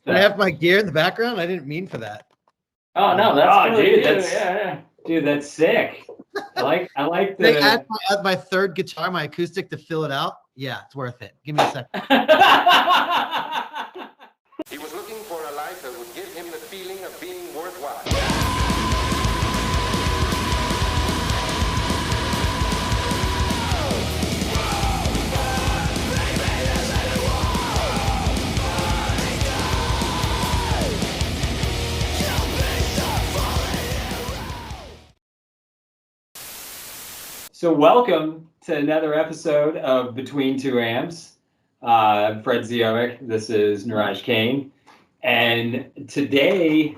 I have my gear in the background? I didn't mean for that. Oh no, that's dude, yeah. Dude, that's sick. I like the. They add my third guitar, my acoustic, to fill it out. Yeah, it's worth it. Give me a second. He was looking for a life that would give him the feeling of being worthwhile. So welcome to another episode of Between Two Amps. I'm Fred Ziomek. This is Niraj Kane. And today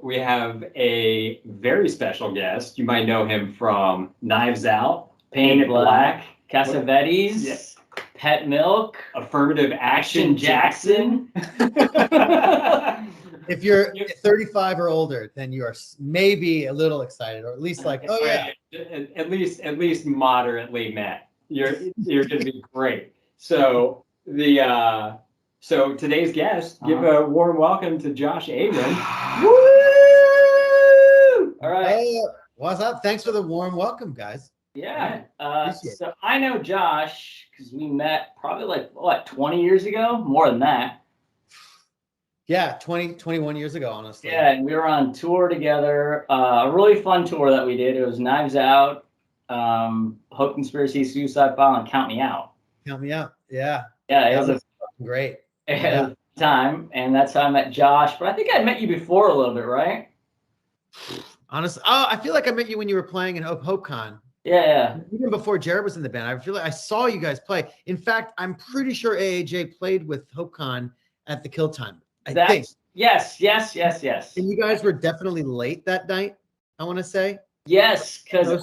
we have a very special guest. You might know him from Knives Out, Painted Black, Cassavetes, Yes. Pet Milk, Affirmative Action Jackson. If you're 35 or older, then you are maybe a little excied, or at least like, oh yeah. At least moderately met. You're gonna be great. So so today's guest, give a warm welcome to Josh Agran. Woo! All right. Hey, what's up? Thanks for the warm welcome, guys. Yeah. Appreciate it. So I know Josh because we met probably like 20 years ago, more than that. Yeah, 21 years ago, honestly. Yeah, and we were on tour together. A really fun tour that we did. It was Knives Out, Hope Conspiracy, Suicide File, and Count Me Out. Count me out. Yeah. Yeah, it That was was great. a time, and that's how I met Josh. But I think I met you before a little bit, right? Honestly, I feel like I met you when you were playing in HopeCon. Yeah. Even before Jared was in the band. I feel like I saw you guys play. In fact, I'm pretty sure AAJ played with HopeCon at the Kill Time. I think. Yes. And you guys were definitely late that night, I want to say. Yes, because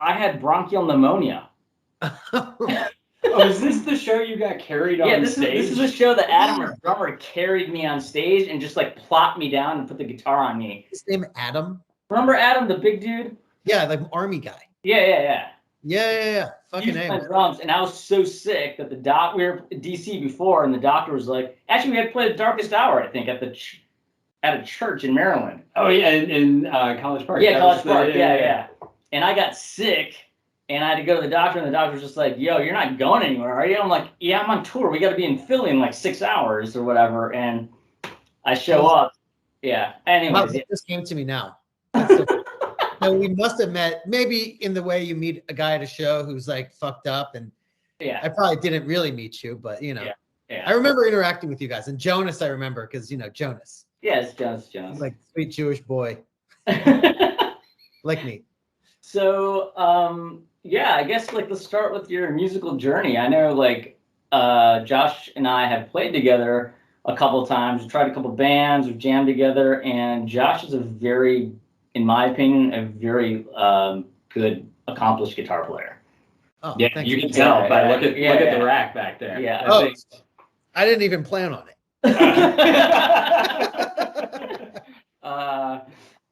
I had bronchial pneumonia. Oh, is this the show you got carried on stage? This is a show that Adam, our drummer, carried me on stage and just like plopped me down and put the guitar on me. His name Adam? Remember Adam, the big dude? Yeah, like army guy. Yeah. Yeah. Fucking He A. was drums, and I was so sick that we were in DC before, and the doctor was like, actually, we had to play the Darkest Hour, I think, at a church in Maryland. Oh yeah, in College Park. Yeah, College Park. Yeah. And I got sick, and I had to go to the doctor, and the doctor was just like, "Yo, you're not going anywhere, are you?" I'm like, "Yeah, I'm on tour. We got to be in Philly in like 6 hours or whatever." And I show up. Yeah. Anyways, This came to me now. So we must have met maybe in the way you meet a guy at a show who's like fucked up, and I probably didn't really meet you, but Yeah. I remember interacting with you guys. And Jonas, I remember because Jonas. Yeah, it's Jonas. He's like sweet Jewish boy, like me. So, I guess like let's start with your musical journey. I know like Josh and I have played together a couple of times. We tried a couple of bands, we've jammed together, and Josh is in my opinion, a very good, accomplished guitar player. Oh, yeah, you can tell by look at the rack back there. Yeah. I didn't even plan on it.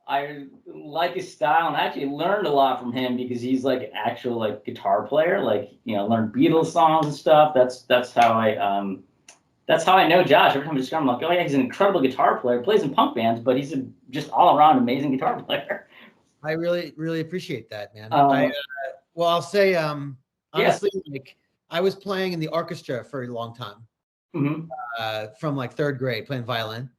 I like his style, and I actually learned a lot from him because he's like an actual like guitar player. Like learned Beatles songs and stuff. That's how I know Josh. Every time I describe him, I'm like, oh yeah, he's an incredible guitar player. Plays in punk bands, but he's just all around amazing guitar player. I really, really appreciate that, man. I'll say, honestly, like I was playing in the orchestra for a long time, from like third grade, playing violin.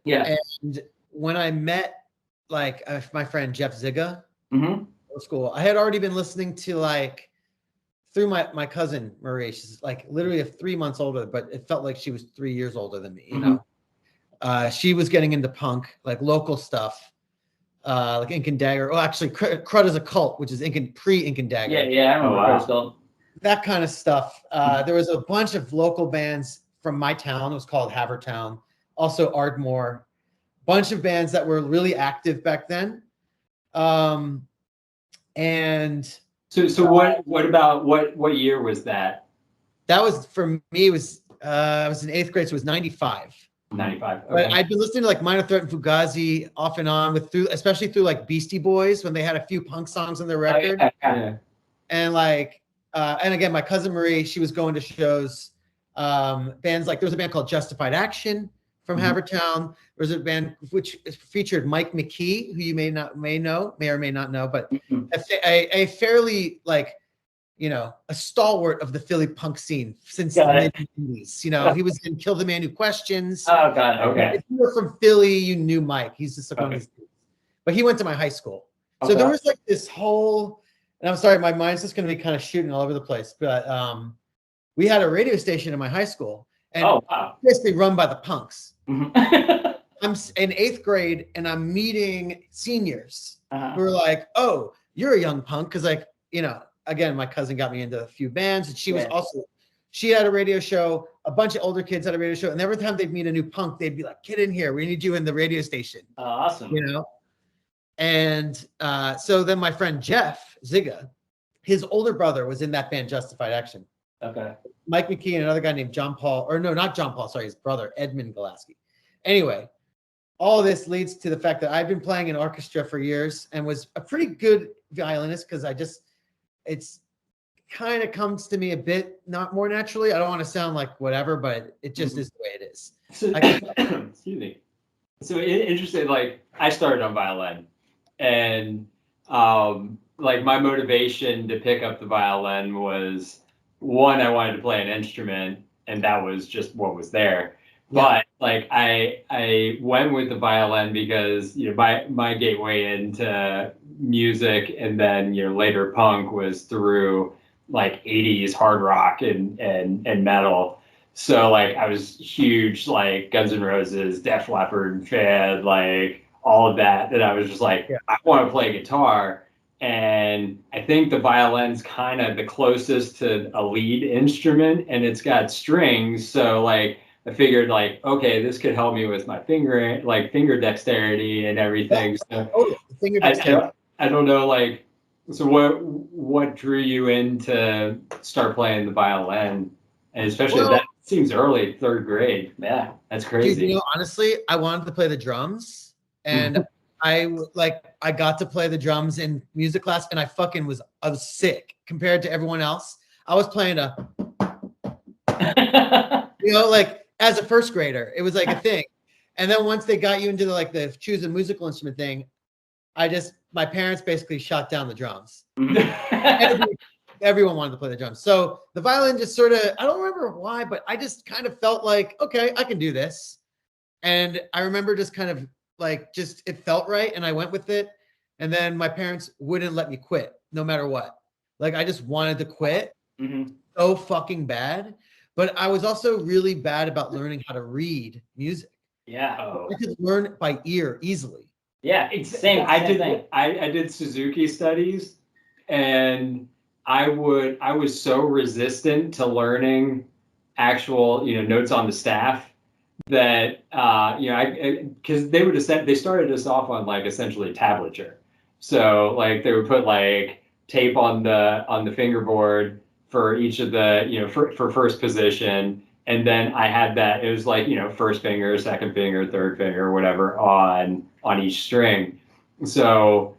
Yeah. And when I met like my friend Jeff Ziggy, old school, I had already been listening to like through my cousin Marie. She's like literally 3 months older, but it felt like she was 3 years older than me. She was getting into punk, like local stuff, like Ink and Dagger. Oh, actually, Crud is a Cult, which is pre-Ink and Dagger. Yeah, I remember Crud is a Cult. That kind of stuff. There was a bunch of local bands from my town. It was called Havertown. Also Ardmore. Bunch of bands that were really active back then. And so what year was that? That was for me. I was in 8th grade, so it was 95. 95. Okay. But I'd been listening to like Minor Threat and Fugazi off and on especially through like Beastie Boys when they had a few punk songs on their record. Yeah. And like, and again, my cousin Marie, she was going to shows Bands like, there was a band called Justified Action from Havertown. There was a band which featured Mike McKee, who you may or may not know, but a fairly like, you know, a stalwart of the Philly punk scene since the mid-90s. You know, he was in Kill the Man Who Questions. Oh, got it. Okay. If you were from Philly, you knew Mike. He's just like one of these dudes. But he went to my high school. So there was like this whole, and I'm sorry, my mind's just going to be kind of shooting all over the place, but we had a radio station in my high school, and basically run by the punks. I'm in 8th grade, and I'm meeting seniors who are like, "Oh, you're a young punk," because, like, you know, again, my cousin got me into a few bands, and she was also, she had a radio show. A bunch of older kids had a radio show, and every time they'd meet a new punk, they'd be like, "Get in here, we need you in the radio station." Awesome. You know, and so then my friend Jeff Zigga, his older brother was in that band Justified Action. Okay. Mike McKee and another guy named John Paul, or no, not John Paul, sorry, his brother, Edmund Gillespie. Anyway, all this leads to the fact that I've been playing in orchestra for years and was a pretty good violinist, because it's kind of comes to me a bit not more naturally. I don't want to sound like whatever, but it just is the way it is. So, excuse me. So interesting, like, I started on violin, and like, my motivation to pick up the violin was, one, I wanted to play an instrument, and that was just what was there. But like, I went with the violin because, you know, my gateway into music, and then, you know, later punk, was through like 80s hard rock and metal. So like, I was huge, like, Guns N' Roses, Def Leppard fan, like all of that. And I was just like, I want to play guitar. And I think the violin's kind of the closest to a lead instrument, and it's got strings. So like, I figured, like, okay, this could help me with my finger dexterity and everything. So Finger dexterity. I don't know, like, so what drew you in to start playing the violin? And especially, that seems early, 3rd grade. Yeah, that's crazy. Dude, you know, honestly, I wanted to play the drums, and I got to play the drums in music class, and I was sick compared to everyone else. I was playing you know, like, as a 1st grader, it was like a thing. And then once they got you into the choose a musical instrument thing, my parents basically shot down the drums. Everyone wanted to play the drums. So the violin just sort of, I don't remember why, but I just kind of felt like, okay, I can do this. And I remember just kind of like, it felt right, and I went with it. And then my parents wouldn't let me quit no matter what. Like, I just wanted to quit so fucking bad. But I was also really bad about learning how to read music. Yeah. I could learn by ear easily. Yeah, it's the same. I did Suzuki studies, and I was so resistant to learning actual, you know, notes on the staff that you know, because they started us off on, like, essentially tablature. So like, they would put like tape on the fingerboard for each of the, you know, for first position. And then I had that, it was like, you know, 1st finger, 2nd finger, 3rd finger, whatever, on each string. So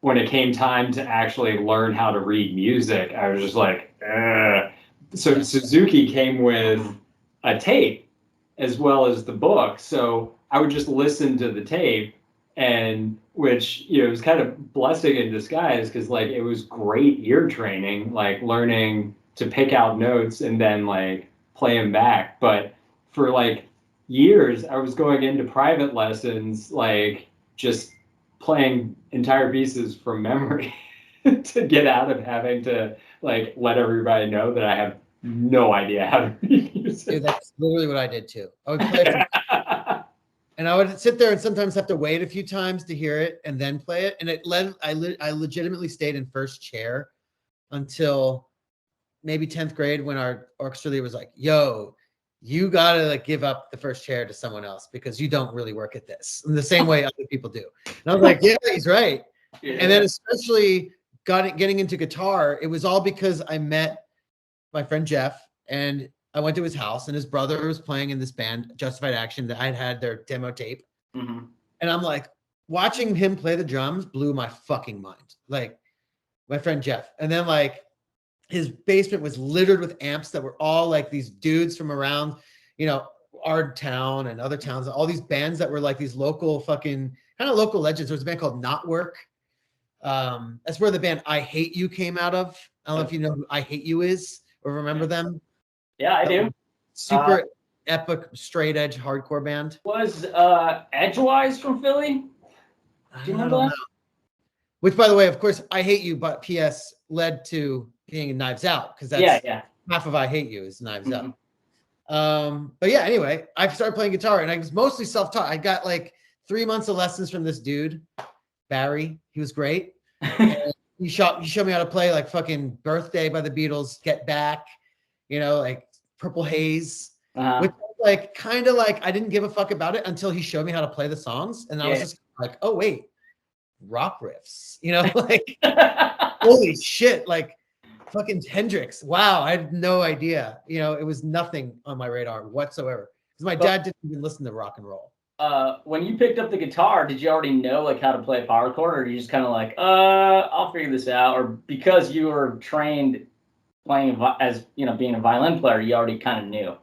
when it came time to actually learn how to read music, I was just like, ugh. So Suzuki came with a tape as well as the book. So I would just listen to the tape, and which, you know, was kind of blessing in disguise, because like, it was great ear training, like learning to pick out notes and then like play them back. But for like years, I was going into private lessons, like just playing entire pieces from memory to get out of having to like let everybody know that I have no idea how to read music. Dude, that's literally what I did too. I would play and I would sit there and sometimes have to wait a few times to hear it and then play it. And I legitimately stayed in 1st chair until maybe 10th grade, when our orchestra leader was like, yo, you gotta like give up the 1st chair to someone else, because you don't really work at this in the same way other people do. And I was like, yeah, he's right. Yeah. And then especially getting into guitar, it was all because I met my friend Jeff, and I went to his house, and his brother was playing in this band, Justified Action, that I'd had their demo tape. And I'm like, watching him play the drums blew my fucking mind. Like, my friend Jeff. And then like, his basement was littered with amps that were all like these dudes from around, our town and other towns, all these bands that were like these local fucking kind of local legends. There was a band called Not Work. That's where the band I Hate You came out of. I don't know if you know who I Hate You is or remember them. Yeah, I do. Super epic, straight edge hardcore band. Was Edgewise from Philly? Do you remember that? Which, by the way, of course, I Hate You, but P.S. led to being Knives Out, because that's half of I Hate You is Knives Out. But yeah, anyway, I started playing guitar, and I was mostly self-taught. I got like 3 months of lessons from this dude, Barry. He was great. He showed me how to play like fucking Birthday by the Beatles, Get Back, like Purple Haze, which was like kind of like I didn't give a fuck about it until he showed me how to play the songs, and I was just like, oh wait, rock riffs, like holy shit, like fucking Hendrix. Wow, I had no idea. It was nothing on my radar whatsoever because my dad didn't even listen to rock and roll. When you picked up the guitar, did you already know like how to play a power chord, or you just kind of like, I'll figure this out, or because you were trained playing as being a violin player, you already kind of knew?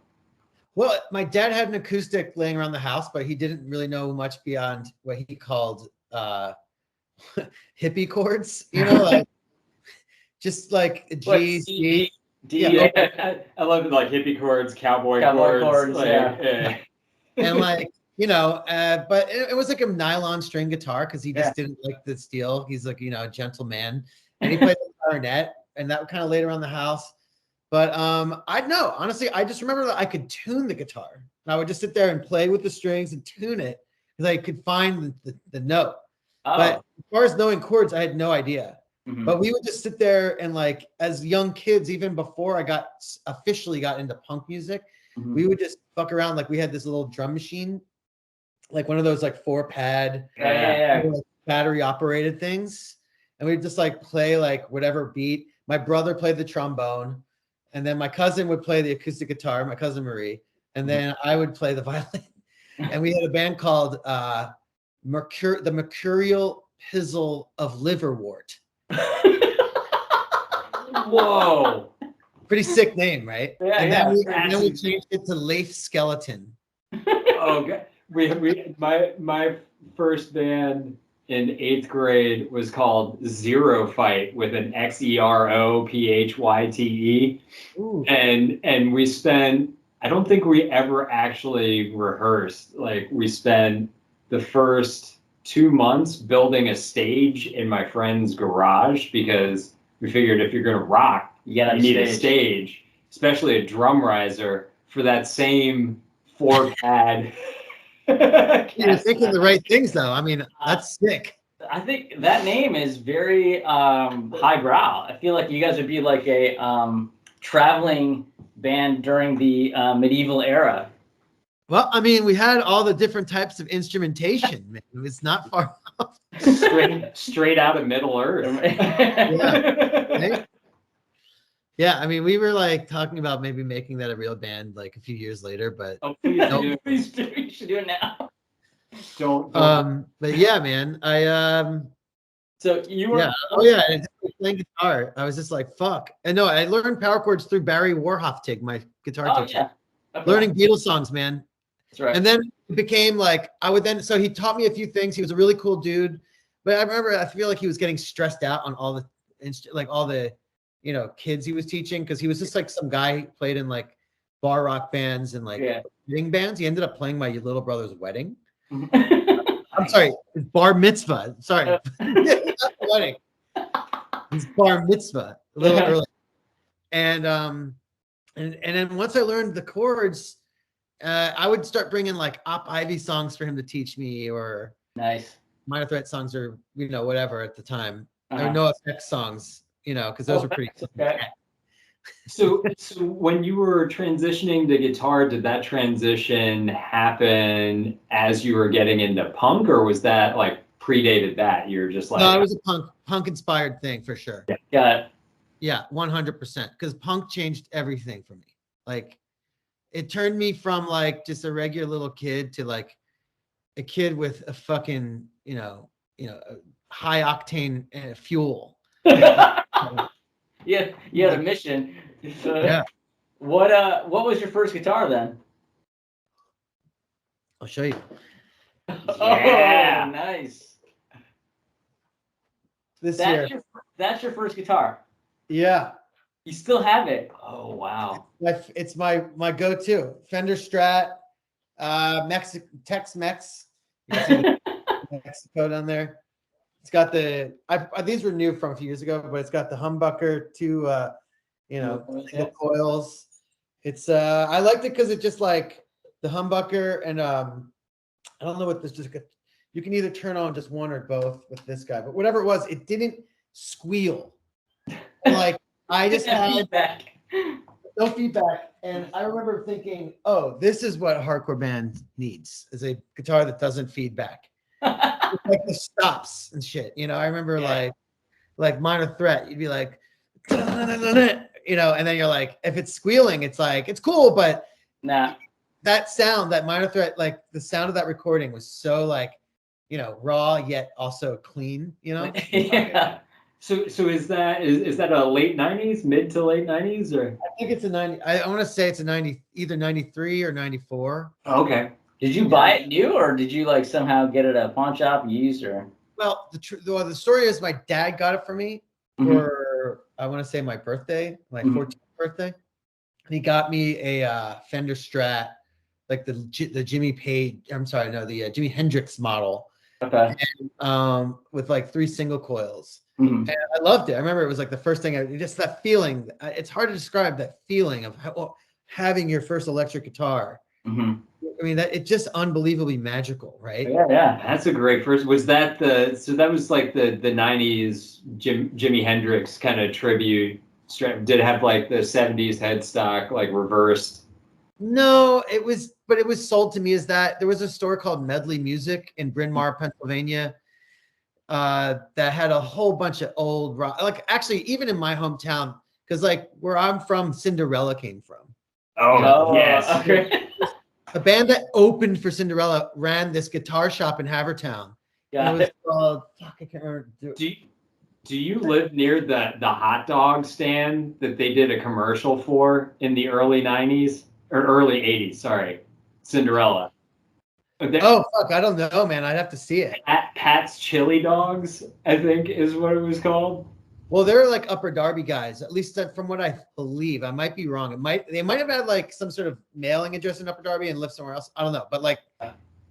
Well, my dad had an acoustic laying around the house, but he didn't really know much beyond what he called hippie chords, like just like G, C, D. Yeah. I love it, like hippie chords, cowboy chords, like, and like but it was like a nylon string guitar because he just didn't like the steel. He's like a gentleman, and he played the clarinet, and that kind of laid around the house. But honestly, I just remember that I could tune the guitar. And I would just sit there and play with the strings and tune it because I could find the note. But as far as knowing chords, I had no idea. But we would just sit there and like as young kids, even before I officially got into punk music, we would just fuck around. Like we had this little drum machine, like one of those like 4-pad battery operated things. And we'd just like play like whatever beat. My brother played the trombone. And then my cousin would play the acoustic guitar, my cousin Marie. And then I would play the violin. And we had a band called the Mercurial Pizzle of Liverwort. Whoa. Pretty sick name, right? Yeah, and then we changed it to Leif Skeleton. Oh, my first band in 8th grade was called Zero Fight with an XEROPHYTE. And we spent, I don't think we ever actually rehearsed. Like we spent the first 2 months building a stage in my friend's garage because we figured if you're going to rock, you need a stage, especially a drum riser for that same 4-pad. You're thinking the right things, though. I mean, that's sick. I think that name is very highbrow. I feel like you guys would be like a traveling band during the medieval era. Well, I mean, we had all the different types of instrumentation. Man. It's not far off. Straight out of Middle Earth. Yeah, I mean, we were like talking about maybe making that a real band like a few years later, but Please do. You should do it now. Don't. But yeah, man, So you were. Yeah, playing guitar. I was just like, fuck. And no, I learned power chords through Barry Warhoftig, my guitar teacher. Yeah. Okay. Learning Beatles songs, man. That's right. And then it became like so he taught me a few things. He was a really cool dude, but I feel like he was getting stressed out on all the kids he was teaching because he was just like some guy who played in like bar rock bands and like wedding bands. He ended up playing my little brother's wedding. I'm sorry, bar mitzvah. Sorry, not the wedding. It's bar mitzvah a little early. And then once I learned the chords, I would start bringing like Op Ivy songs for him to teach me, or nice Minor Threat songs, or whatever at the time, or No Effects songs, because those were pretty. Okay. So when you were transitioning to guitar, did that transition happen as you were getting into punk, or was that like predated that? You're just like, no, it was a punk inspired thing for sure. Got it. Yeah, 100%. Because punk changed everything for me. Like, it turned me from like just a regular little kid to like a kid with a fucking high octane fuel. you had a mission. Yeah. What was your first guitar then? I'll show you. Yeah. Oh, nice. This year. That's your first guitar. Yeah. You still have it. Oh wow. It's my go-to Fender Strat, Tex-Mex. You can see the Mexico down there. It's got these were new from a few years ago, but it's got the humbucker, two single coils. It's I liked it because it just like the humbucker and I don't know what this just. You can either turn on just one or both with this guy, but whatever it was, it didn't squeal. Like I just had no feedback, and I remember thinking, "Oh, this is what a hardcore band needs: is a guitar that doesn't feedback, like the stops and shit." I remember like Minor Threat, you'd be like, and then you're like, if it's squealing, it's like it's cool, but nah. That sound, that Minor Threat, like the sound of that recording was so like, raw yet also clean. Yeah. So is that a late 90s, mid to late 90s, or? I think it's a 90. I want to say it's a 90, either 93 or 94. Okay. Did you buy it new, or did you like somehow get it at a pawn shop used, or? Well, the story is my dad got it for me for I want to say my birthday, my 14th birthday. And he got me a Fender Strat, like the Jimmy Jimi Hendrix model. Okay. And, with like 3 single coils. Mm-hmm. And I loved it. I remember it was like the first thing, just that feeling. It's hard to describe that feeling of having your first electric guitar. Mm-hmm. I mean, it's just unbelievably magical, right? Yeah. That's a great first. Was that that was like the 90s Jimi Hendrix kind of tribute? Did it have like the 70s headstock, like reversed? No, it was sold to me as that. There was a store called Medley Music in Bryn Mawr, Pennsylvania, that had a whole bunch of old rock. Like actually, even in my hometown, because like where I'm from, Cinderella came from. Oh, yes. Okay. A band that opened for Cinderella ran this guitar shop in Havertown. Yeah. It was called, I can't remember. Do you live near the hot dog stand that they did a commercial for in the early 90s or early 80s? Sorry, Cinderella. Oh fuck, I don't know, man. I'd have to see it. Pat's Chili Dogs, I think, is what it was called. Well, they're like Upper Darby guys, at least from what I believe. I might be wrong. They might have had like some sort of mailing address in Upper Darby and lived somewhere else. I don't know, but like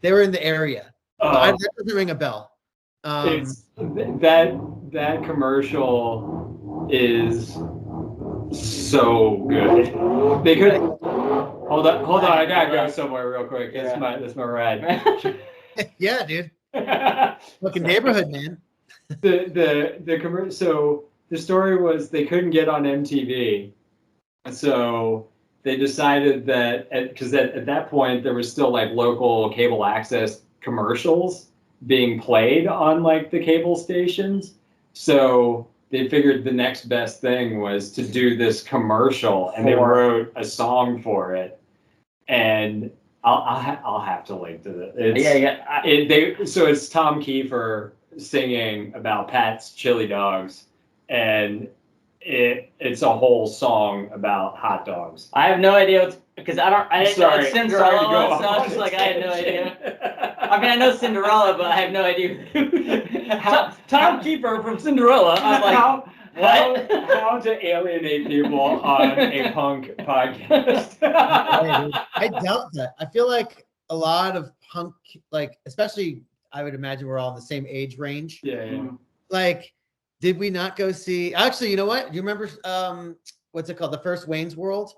they were in the area. That doesn't ring a bell. It's that commercial is so good. They could hold on. I gotta go somewhere real quick. That's my ride. Yeah, dude. Fucking neighborhood, man. The commercial. So the story was they couldn't get on MTV, so they decided that because at that point there was still like local cable access commercials being played on like the cable stations. So they figured the next best thing was to do this commercial, and they wrote a song for it. And I'll have to link to it. So it's Tom Keifer singing about Pat's Chili Dogs, and it's a whole song about hot dogs. I have no idea because I know Cinderella, so I was just like, I have no tangent. idea. I mean, I know Cinderella, but I have no idea. Tom Keifer from Cinderella. I'm like, what? How to alienate people on a punk podcast? I doubt that. I feel like a lot of punk, like especially, I would imagine we're all in the same age range. Yeah. Like, did we not go see? Actually, you know what? Do you remember what's it called? The first Wayne's World.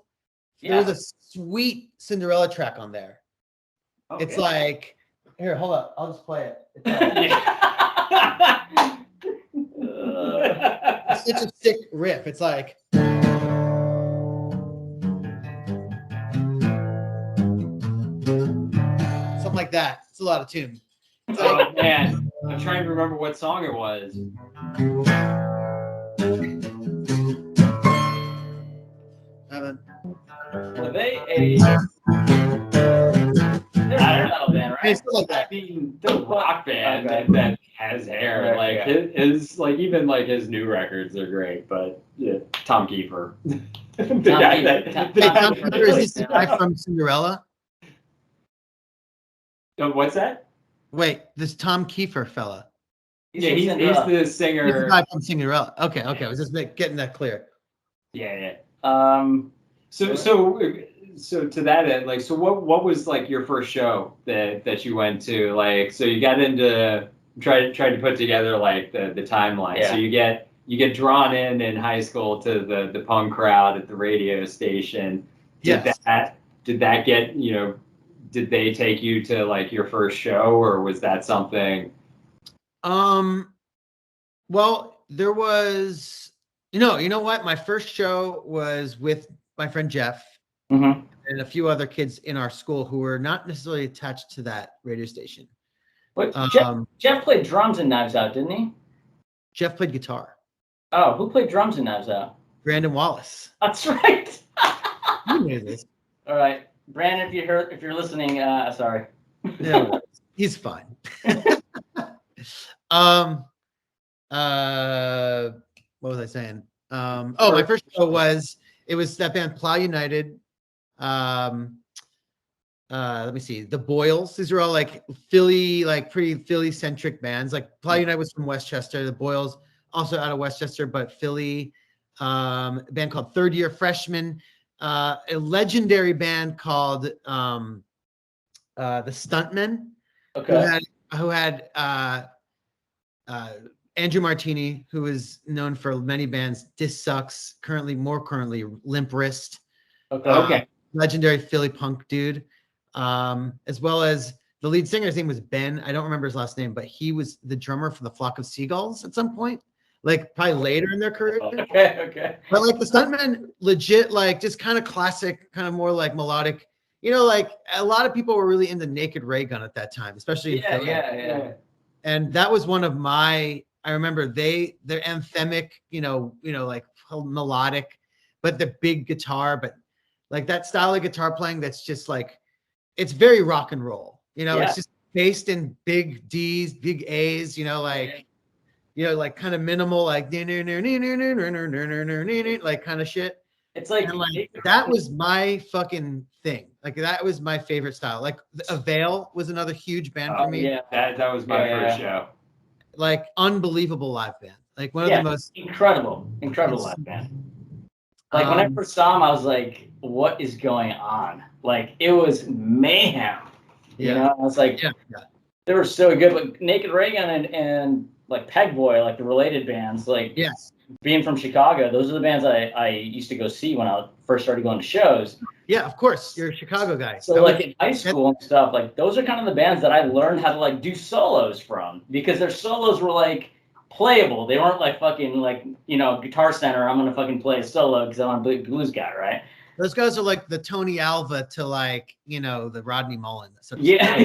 Yeah. There was a sweet Cinderella track on there. Okay. It's like, here, hold up. I'll just play it. It's such a sick riff. It's like. Something like that. It's a lot of tune. It's like, Oh man, I'm trying to remember what song it was. Were they they're a metal band, right? It's like that. I mean, the rock band that has hair. Right, Like yeah. his like even like his new records are great. But yeah, Tom Keifer. The Tom guy Keifer- that- Hey, Tom Tom Keifer Keifer, is plays this the guy now. from Cinderella? What's that? Wait, this Tom Keifer fella. Yeah, from he's Cinderella. the He's the singer. guy from Cinderella. Okay, I was just getting that clear. Yeah. Um, So to that end, like, so what was like your first show that you went to? Like, so you got into tried to put together like the timeline. Yeah. So you get drawn in high school to the punk crowd at the radio station. Yes. Did that get, did they take you to like your first show, or was that something? Well, there was, you know what? My first show was with my friend Jeff mhm. and a few other kids in our school who were not necessarily attached to that radio station. But Um, Jeff played drums in Knives Out, didn't he? Jeff played guitar. Oh, who played drums in Knives Out? Brandon Wallace. That's right. You knew this. All right, Brandon, if you're listening, sorry. No, he's fine. What was I saying? My first show was that band Plow United. Let me see, the Boyles. These are all like Philly, like pretty Philly centric bands. Like Plow United was from Westchester. The Boyles also out of Westchester, but Philly. A band called Third Year Freshman. A legendary band called the Stuntmen. Okay. Who had Andrew Martini, who is known for many bands. This Sucks. More currently, Limp Wrist. Okay. Legendary Philly punk dude. As well as the lead singer's name was Ben. I don't remember his last name, but he was the drummer for the Flock of Seagulls at some point, like probably later in their career. Okay. But like the Stuntmen, legit, like just kind of classic, kind of more like melodic. Like a lot of people were really into Naked Ray Gun at that time, especially in Philly. Yeah. And that was one of my. I remember they're anthemic, like melodic, but the big guitar, but like that style of guitar playing that's just like, it's very rock and roll. It's just based in big D's, big A's, like kind of minimal, like like kind of shit. It's like, And like that was my fucking thing. Like that was my favorite style. Like Avail was another huge band for me. Yeah. That was my first show. Like unbelievable live band. Like one of the most incredible live band. Like when I first saw him, I was like, "What is going on?" Like it was mayhem. I was like, they were so good. But Naked Ray Gun and like Pegboy, like the related bands, like being from Chicago, those are the bands I used to go see when I first started going to shows. Yeah, of course, you're a Chicago guy. So like in high school and stuff, like those are kind of the bands that I learned how to like do solos from, because their solos were like playable. They weren't like fucking like, Guitar Center, I'm gonna fucking play a solo because I'm a big blues guy, right? Those guys are like the Tony Alva to like, the Rodney Mullen. Yeah.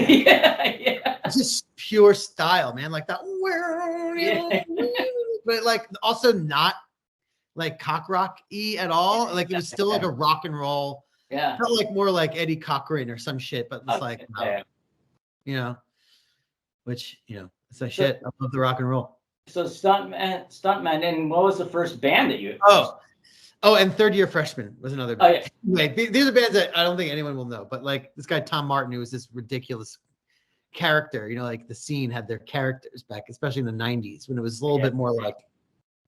It's just pure style, man. Like that. But like also not like cock rock-y at all. Like it was still like a rock and roll. Yeah. Felt like more like Eddie Cochran or some shit, but it's like, which, it's like shit. I love the rock and roll. So Stuntman, and what was the first band that you? Oh, and Third Year Freshman was another band. Like, these are bands that I don't think anyone will know, but like this guy Tom Martin, who was this ridiculous character, like the scene had their characters back, especially in the 90s when it was a little bit more like,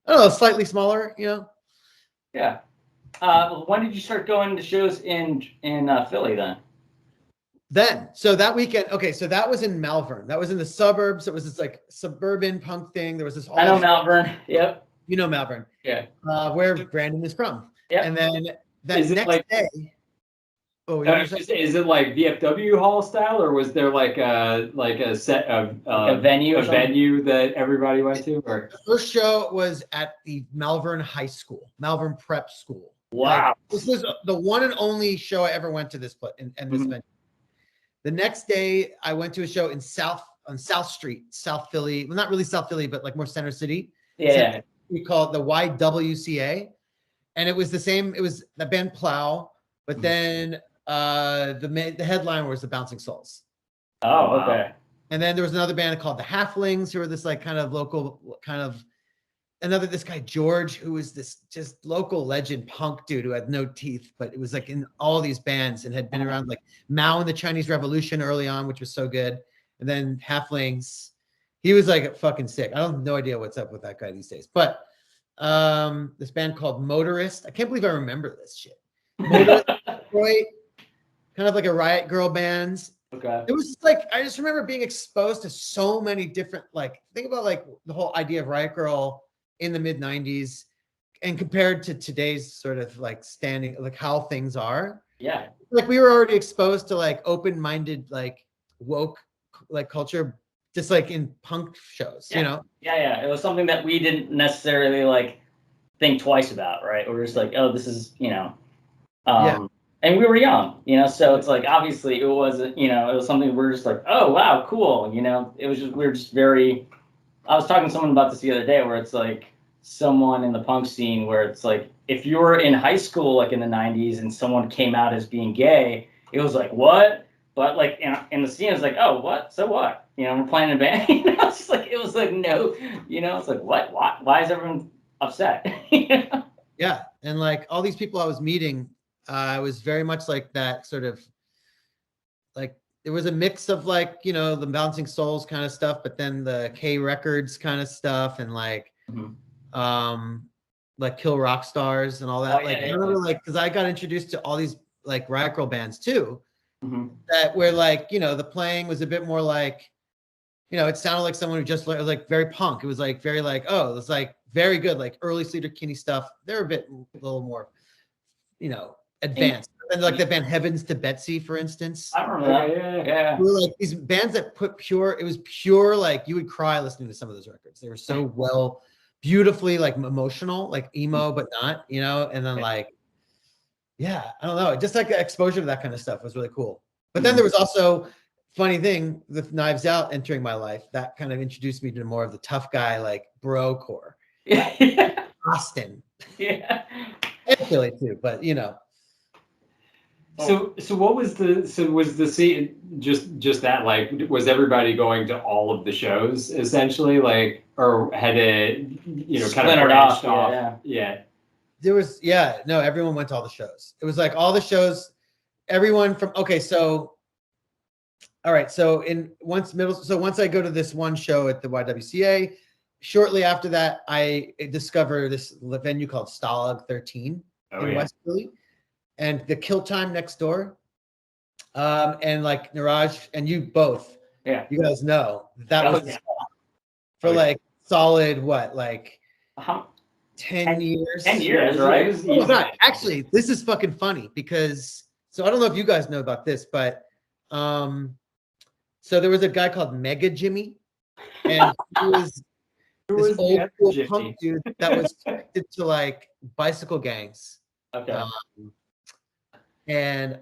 I don't know, slightly smaller, Yeah. When did you start going to shows in Philly then? So that weekend, so that was in Malvern. That was in the suburbs. It was this like suburban punk thing. There was this. I know Malvern. Yep. You know Malvern. Yeah. Where Brandon is from. Yeah. And then that next day. Is it like VFW hall style, or was there like a set of a venue that everybody went to? Or the first show was at the Malvern High School, Malvern Prep School. Wow. Like, this was the one and only show I ever went to this place and this venue. The next day, I went to a show on South Street, South Philly. Well, not really South Philly, but like more Center City. Yeah. We call it the YWCA, and it was the same. It was the band Plow, but then the headliner was the Bouncing Souls. Oh, okay. And then there was another band called the Halflings, who were this like kind of local kind of this guy George, who was this just local legend punk dude who had no teeth, but it was like in all these bands and had been around like Mao and the Chinese Revolution early on, which was so good. And then Halflings, he was like fucking sick. I don't have no idea what's up with that guy these days. But this band called Motorist. I can't believe I remember this shit. Motorist, Detroit, kind of like a Riot Girl band. Okay. It was just like, I just remember being exposed to so many different, like, think about like the whole idea of Riot Girl in the mid 90s and compared to today's sort of like standing, like how things are. Yeah. Like we were already exposed to like open-minded, like woke, like culture, just like in punk shows, Yeah. you know? Yeah. It was something that we didn't necessarily like think twice about, right? We're just like, oh, this is, and we were young, so it's like, obviously it wasn't, it was something we're just like, oh, wow, cool. It was just, we were just very, I was talking to someone about this the other day where it's like someone in the punk scene where it's like, if you were in high school, like in the 90s and someone came out as being gay, it was like, what? But like in the scene, it's like, oh, what? So what? We're playing in a band. It's just like, it was like, no, it's like, what? Why is everyone upset? Yeah. And like all these people I was meeting, I was very much like that sort of like, it was a mix of like, the Bouncing Souls kind of stuff, but then the K Records kind of stuff and like, like Kill Rock Stars and all that. I remember like, cause I got introduced to all these like Riot Girl bands too, that where like, the playing was a bit more like, it sounded like someone who just like very punk. It was like very like, oh, it was like very good, like early Sleater Kinney stuff. They're a little more, advanced. And like the band Heavens to Betsy, for instance. I remember that. Yeah. We were like these bands that put it was pure, like you would cry listening to some of those records. They were so beautifully like emotional, like emo, but not, and then like, yeah, I don't know. Just like the exposure to that kind of stuff was really cool. But then there was also funny thing with Knives Out entering my life that kind of introduced me to more of the tough guy, like bro core. Yeah. Austin. Yeah. And Philly too, but So was the scene just that, like, was everybody going to all of the shows essentially, like, or had it kind of branched off? Yeah. There was everyone went to all the shows. It was like all the shows, everyone from all right, so once I go to this one show at the YWCA, shortly after that I discover this venue called Stalag 13 in West Philly. And the Kill Time next door, and like Niraj and you both, you guys know that was the spot for like solid 10 years. 10 years, right? Oh God, actually, this is fucking funny because I don't know if you guys know about this, but so there was a guy called Mega Jimmy, and he was this old school punk dude that was connected to like bicycle gangs. Okay. And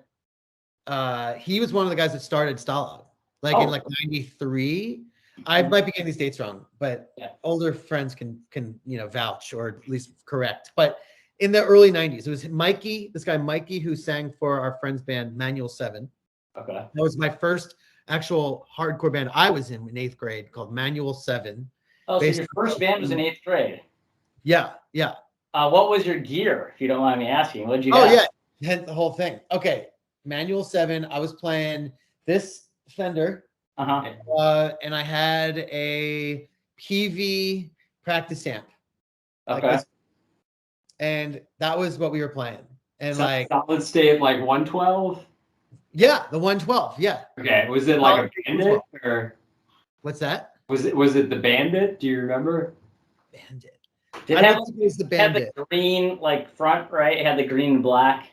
he was one of the guys that started Stalag, like in like 93. I might be getting these dates wrong, but older friends can vouch or at least correct. But in the early 90s, it was Mikey, this guy Mikey, who sang for our friend's band Manual 7. Okay. That was my first actual hardcore band I was in 8th grade called Manual 7. Oh, so your first band was in 8th grade? Yeah. What was your gear, if you don't mind me asking? What did you have? Yeah. Hence the whole thing. Okay, Manual 7. I was playing this Fender, and I had a PV practice amp. Okay. And that was what we were playing. And like solid state, like 112. Yeah, the 112. Yeah. Okay. Was it like a Bandit or? What's that? Was it the Bandit? Do you remember? Bandit. Did it have the green like front, right? It had the green and black.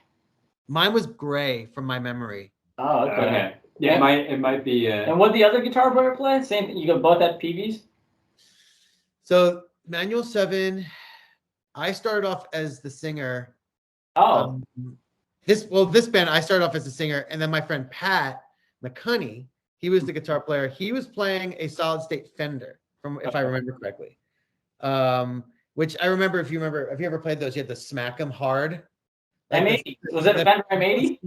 Mine was gray from my memory. Oh, okay. Yeah, it might be. And what the other guitar player play? Same thing. You both had PVs. So Manual 7, I started off as the singer. Oh. This band, I started off as a singer, and then my friend Pat McCunney, he was the guitar player. He was playing a solid state Fender, if I remember correctly. Which I remember, have you ever played those? You had to smack them hard. M80. Was it a Fender M80?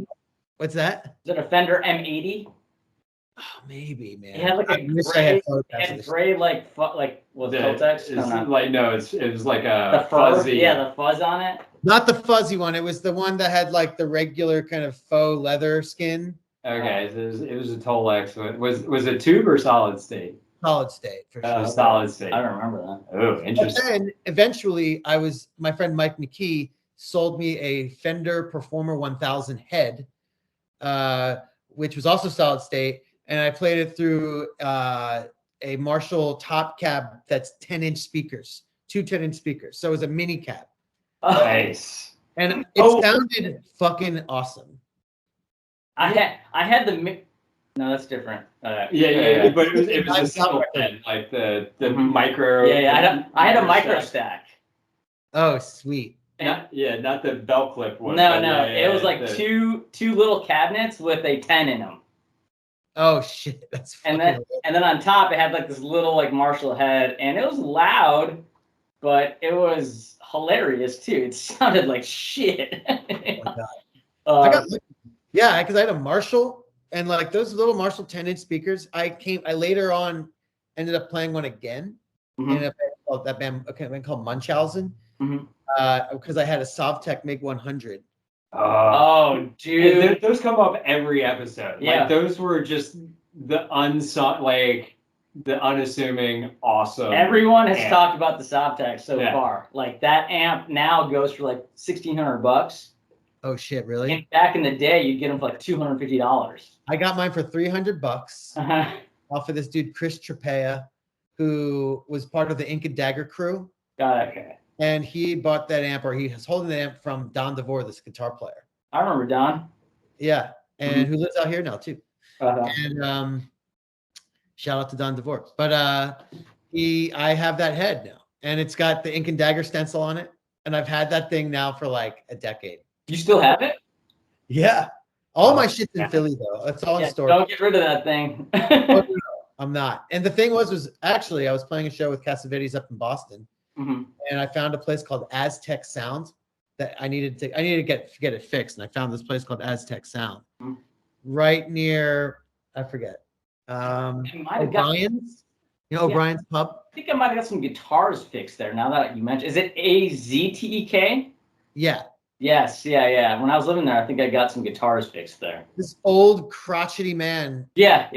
What's that? Was it a Fender M80? maybe, man. It had like I a wish I had gray, photographs of and this. gray like was it Kotex? It's like no, it was like The a fur, fuzzy. yeah, the fuzz on it. Not the fuzzy one. It was the one that had like the regular kind of faux leather skin. Okay, so it was a Tolex. Was it tube or solid state? Solid state for sure. Solid state. I don't remember that. Oh, But interesting. then eventually my friend Mike McKee sold me a Fender Performer 1000 head, which was also solid state. And I played it through a Marshall top cab that's 10-inch speakers, two 10-inch speakers. So it was a mini cab. Nice. And it sounded fucking awesome. I had the no, that's different. Yeah. But it was a single head, like the micro. Yeah. I had a micro stack. Oh, sweet. Not the belt clip one. No, it was like two little cabinets with a 10 in them. Oh shit, that's And fucking then on top it had like this little like Marshall head, and it was loud, but it was hilarious too. It sounded like shit. oh my God. I got lucky. Yeah, because I had a Marshall, and like those little Marshall 10-inch speakers. I later on ended up playing one again in a band called Munchausen, because I had a Sovtek MiG 100. Oh, dude, those come up every episode. Yeah. Like those were just the unsung, like the unassuming, awesome. Everyone has amp. talked about the Sovtek so far. Like that amp now goes for like $1,600. Oh shit, really? And back in the day, you'd get them for like $250. I got mine for $300 off of this dude Chris Trapea, who was part of the Ink and Dagger crew. Got it. Okay. And he bought that amp, or he was holding the amp from Don DeVore, this guitar player. I remember Don. Yeah, and who lives out here now too. Uh-huh. And shout out to Don DeVore. But I have that head now, and it's got the Ink and Dagger stencil on it, and I've had that thing now for like a decade. You still have it? Yeah, all my shit's in Philly though. It's all in storage. Don't get rid of that thing. Oh, no, I'm not. And the thing was actually I was playing a show with Cassavetes up in Boston. And I found a place called Aztec Sound that I needed to get it fixed. And I found this place called Aztec Sound right near, I forget, O'Brien's. You know, O'Brien's Pub? I think I might have got some guitars fixed there now that you mentioned. Is it AZTEK? Yeah. Yes, yeah. When I was living there, I think I got some guitars fixed there. This old crotchety man Yeah.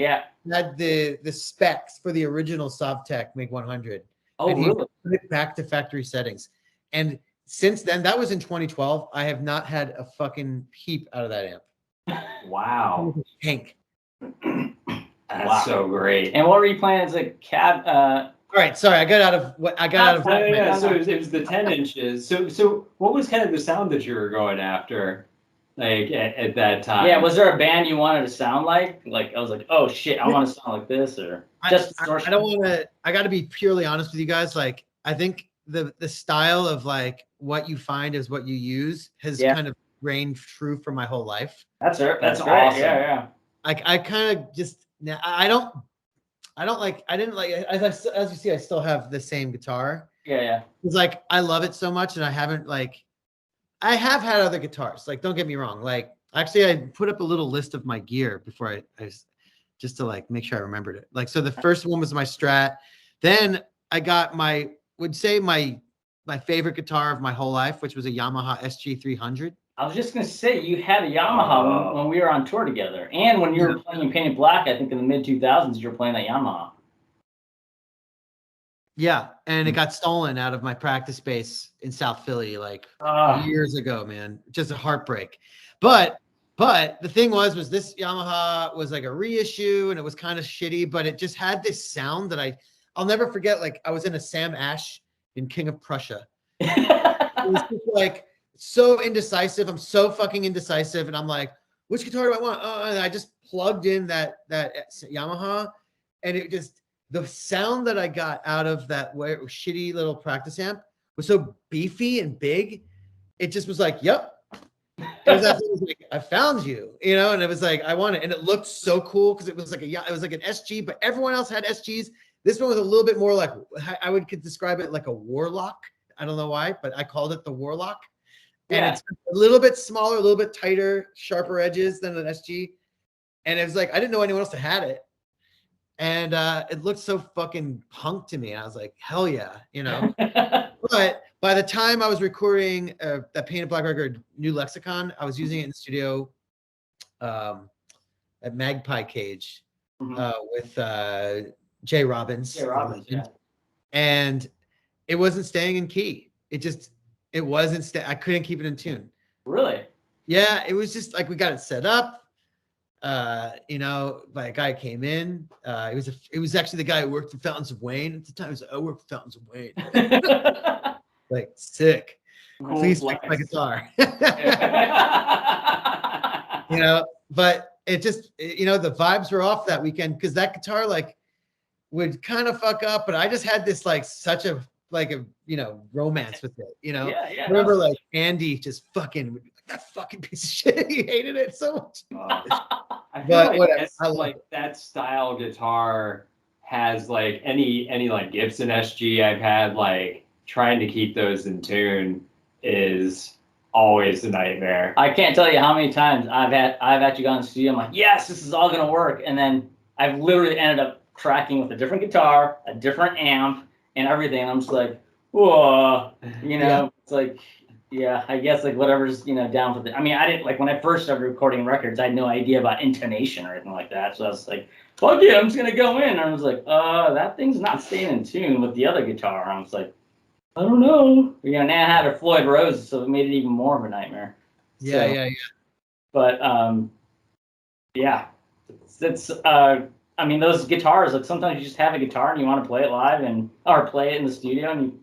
had the specs for the original Sovtek MiG 100. Oh, and he really? put it back to factory settings. And since then, that was in 2012, I have not had a fucking peep out of that amp. Wow. Hank. That's so great. And what were you playing as a cab? All right, sorry, I got out of. So it was the 10 inches. So what was kind of the sound that you were going after, like at that time? Yeah, was there a band you wanted to sound like? Like I was like, oh shit, I want to sound like this, or just I don't want to. I got to be purely honest with you guys. Like, I think the style of like what you find is what you use has kind of reigned true for my whole life. That's great. Awesome. Yeah. Like I kind of just now I didn't like as you see I still have the same guitar. Yeah. It's like I love it so much, and I have had other guitars. Like, don't get me wrong. Like, actually, I put up a little list of my gear before I just to like make sure I remembered it. Like, so the first one was my Strat. Then I got my favorite guitar of my whole life, which was a Yamaha SG300. I was just gonna say you had a Yamaha when we were on tour together, and when you were playing Painted Black, I think in the mid 2000s, you were playing that Yamaha. Yeah, and it got stolen out of my practice space in South Philly like years ago, man. Just a heartbreak. But the thing was this Yamaha was like a reissue, and it was kind of shitty, but it just had this sound that I'll never forget. Like, I was in a Sam Ash in King of Prussia. It was just like so indecisive. I'm so fucking indecisive, and I'm like, which guitar do I want? And I just plugged in that Yamaha, and it just, the sound that I got out of that shitty little practice amp was so beefy and big. It just was like, yep. It was like, I found you, and it was like, I want it. And it looked so cool because it was like an SG, but everyone else had SGs. This one was a little bit more like, I could describe it like a Warlock. I don't know why, but I called it the Warlock. And it's a little bit smaller, a little bit tighter, sharper edges than an SG. And it was like, I didn't know anyone else that had it. And it looked so fucking punk to me. And I was like, hell yeah, you know. But by the time I was recording that Painted Black record, New Lexicon, I was using it in the studio at Magpie Cage with Jay Robbins. Jay Robbins, yeah. And it wasn't staying in key. It wasn't. I couldn't keep it in tune. Really? Yeah, it was just like we got it set up. You know, by a guy came in. It was actually the guy who worked for Fountains of Wayne at the time. He was like, I work for Fountains of Wayne. Like, sick. Cool Please flex. fix my guitar. You know, but it just, you know, the vibes were off that weekend because that guitar like would kind of fuck up, but I just had this like such a you know, romance with it, you know. Yeah, I remember like Andy just fucking would be like, that fucking piece of shit. He hated it so much. I feel But like whatever, that's, I love like it. that style guitar has like any like Gibson SG I've had, like trying to keep those in tune is always a nightmare. I can't tell you how many times I've actually gone to the studio. I'm like, yes, this is all gonna work, and then I've literally ended up tracking with a different guitar, a different amp, and everything. And I'm just like, whoa, you know. Yeah. It's like, yeah, I guess like whatever's, you know, down for the. I mean, I didn't like when I first started recording records. I had no idea about intonation or anything like that. So I was like, fuck yeah, I'm just gonna go in. And I was like, that thing's not staying in tune with the other guitar. And I was like, I don't know. You know, Nan had her Floyd Rose, so it made it even more of a nightmare. Yeah, So, yeah. But yeah, it's I mean, those guitars, like sometimes you just have a guitar and you want to play it live or play it in the studio and you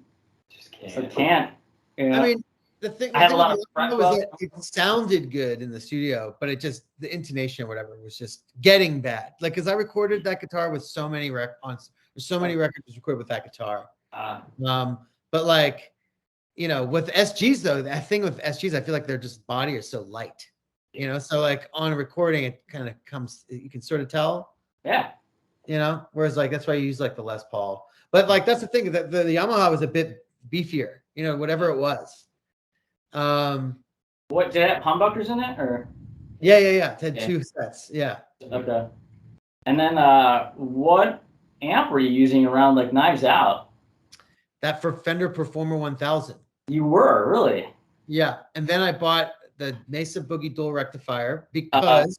Just can't. just can't. You know? I mean, the thing I have a lot with of the Yamaha was that it sounded good in the studio, but it just, the intonation or whatever was just getting bad. Like, because I recorded that guitar with so many records recorded with that guitar. But like, you know, with SGs though, that thing with SGs, I feel like their just body is so light, you know. So like on a recording, it kind of comes, you can sort of tell, Yeah. you know. Whereas like that's why you use like the Les Paul. But like that's the thing, that the Yamaha was a bit beefier, you know, whatever it was. What, did it have humbuckers in it or? Yeah. It had Yeah. 2 sets. Yeah. Okay. And then what amp were you using around like Knives Out? That for Fender Performer 1000. You were, really? Yeah. And then I bought the Mesa Boogie Dual Rectifier because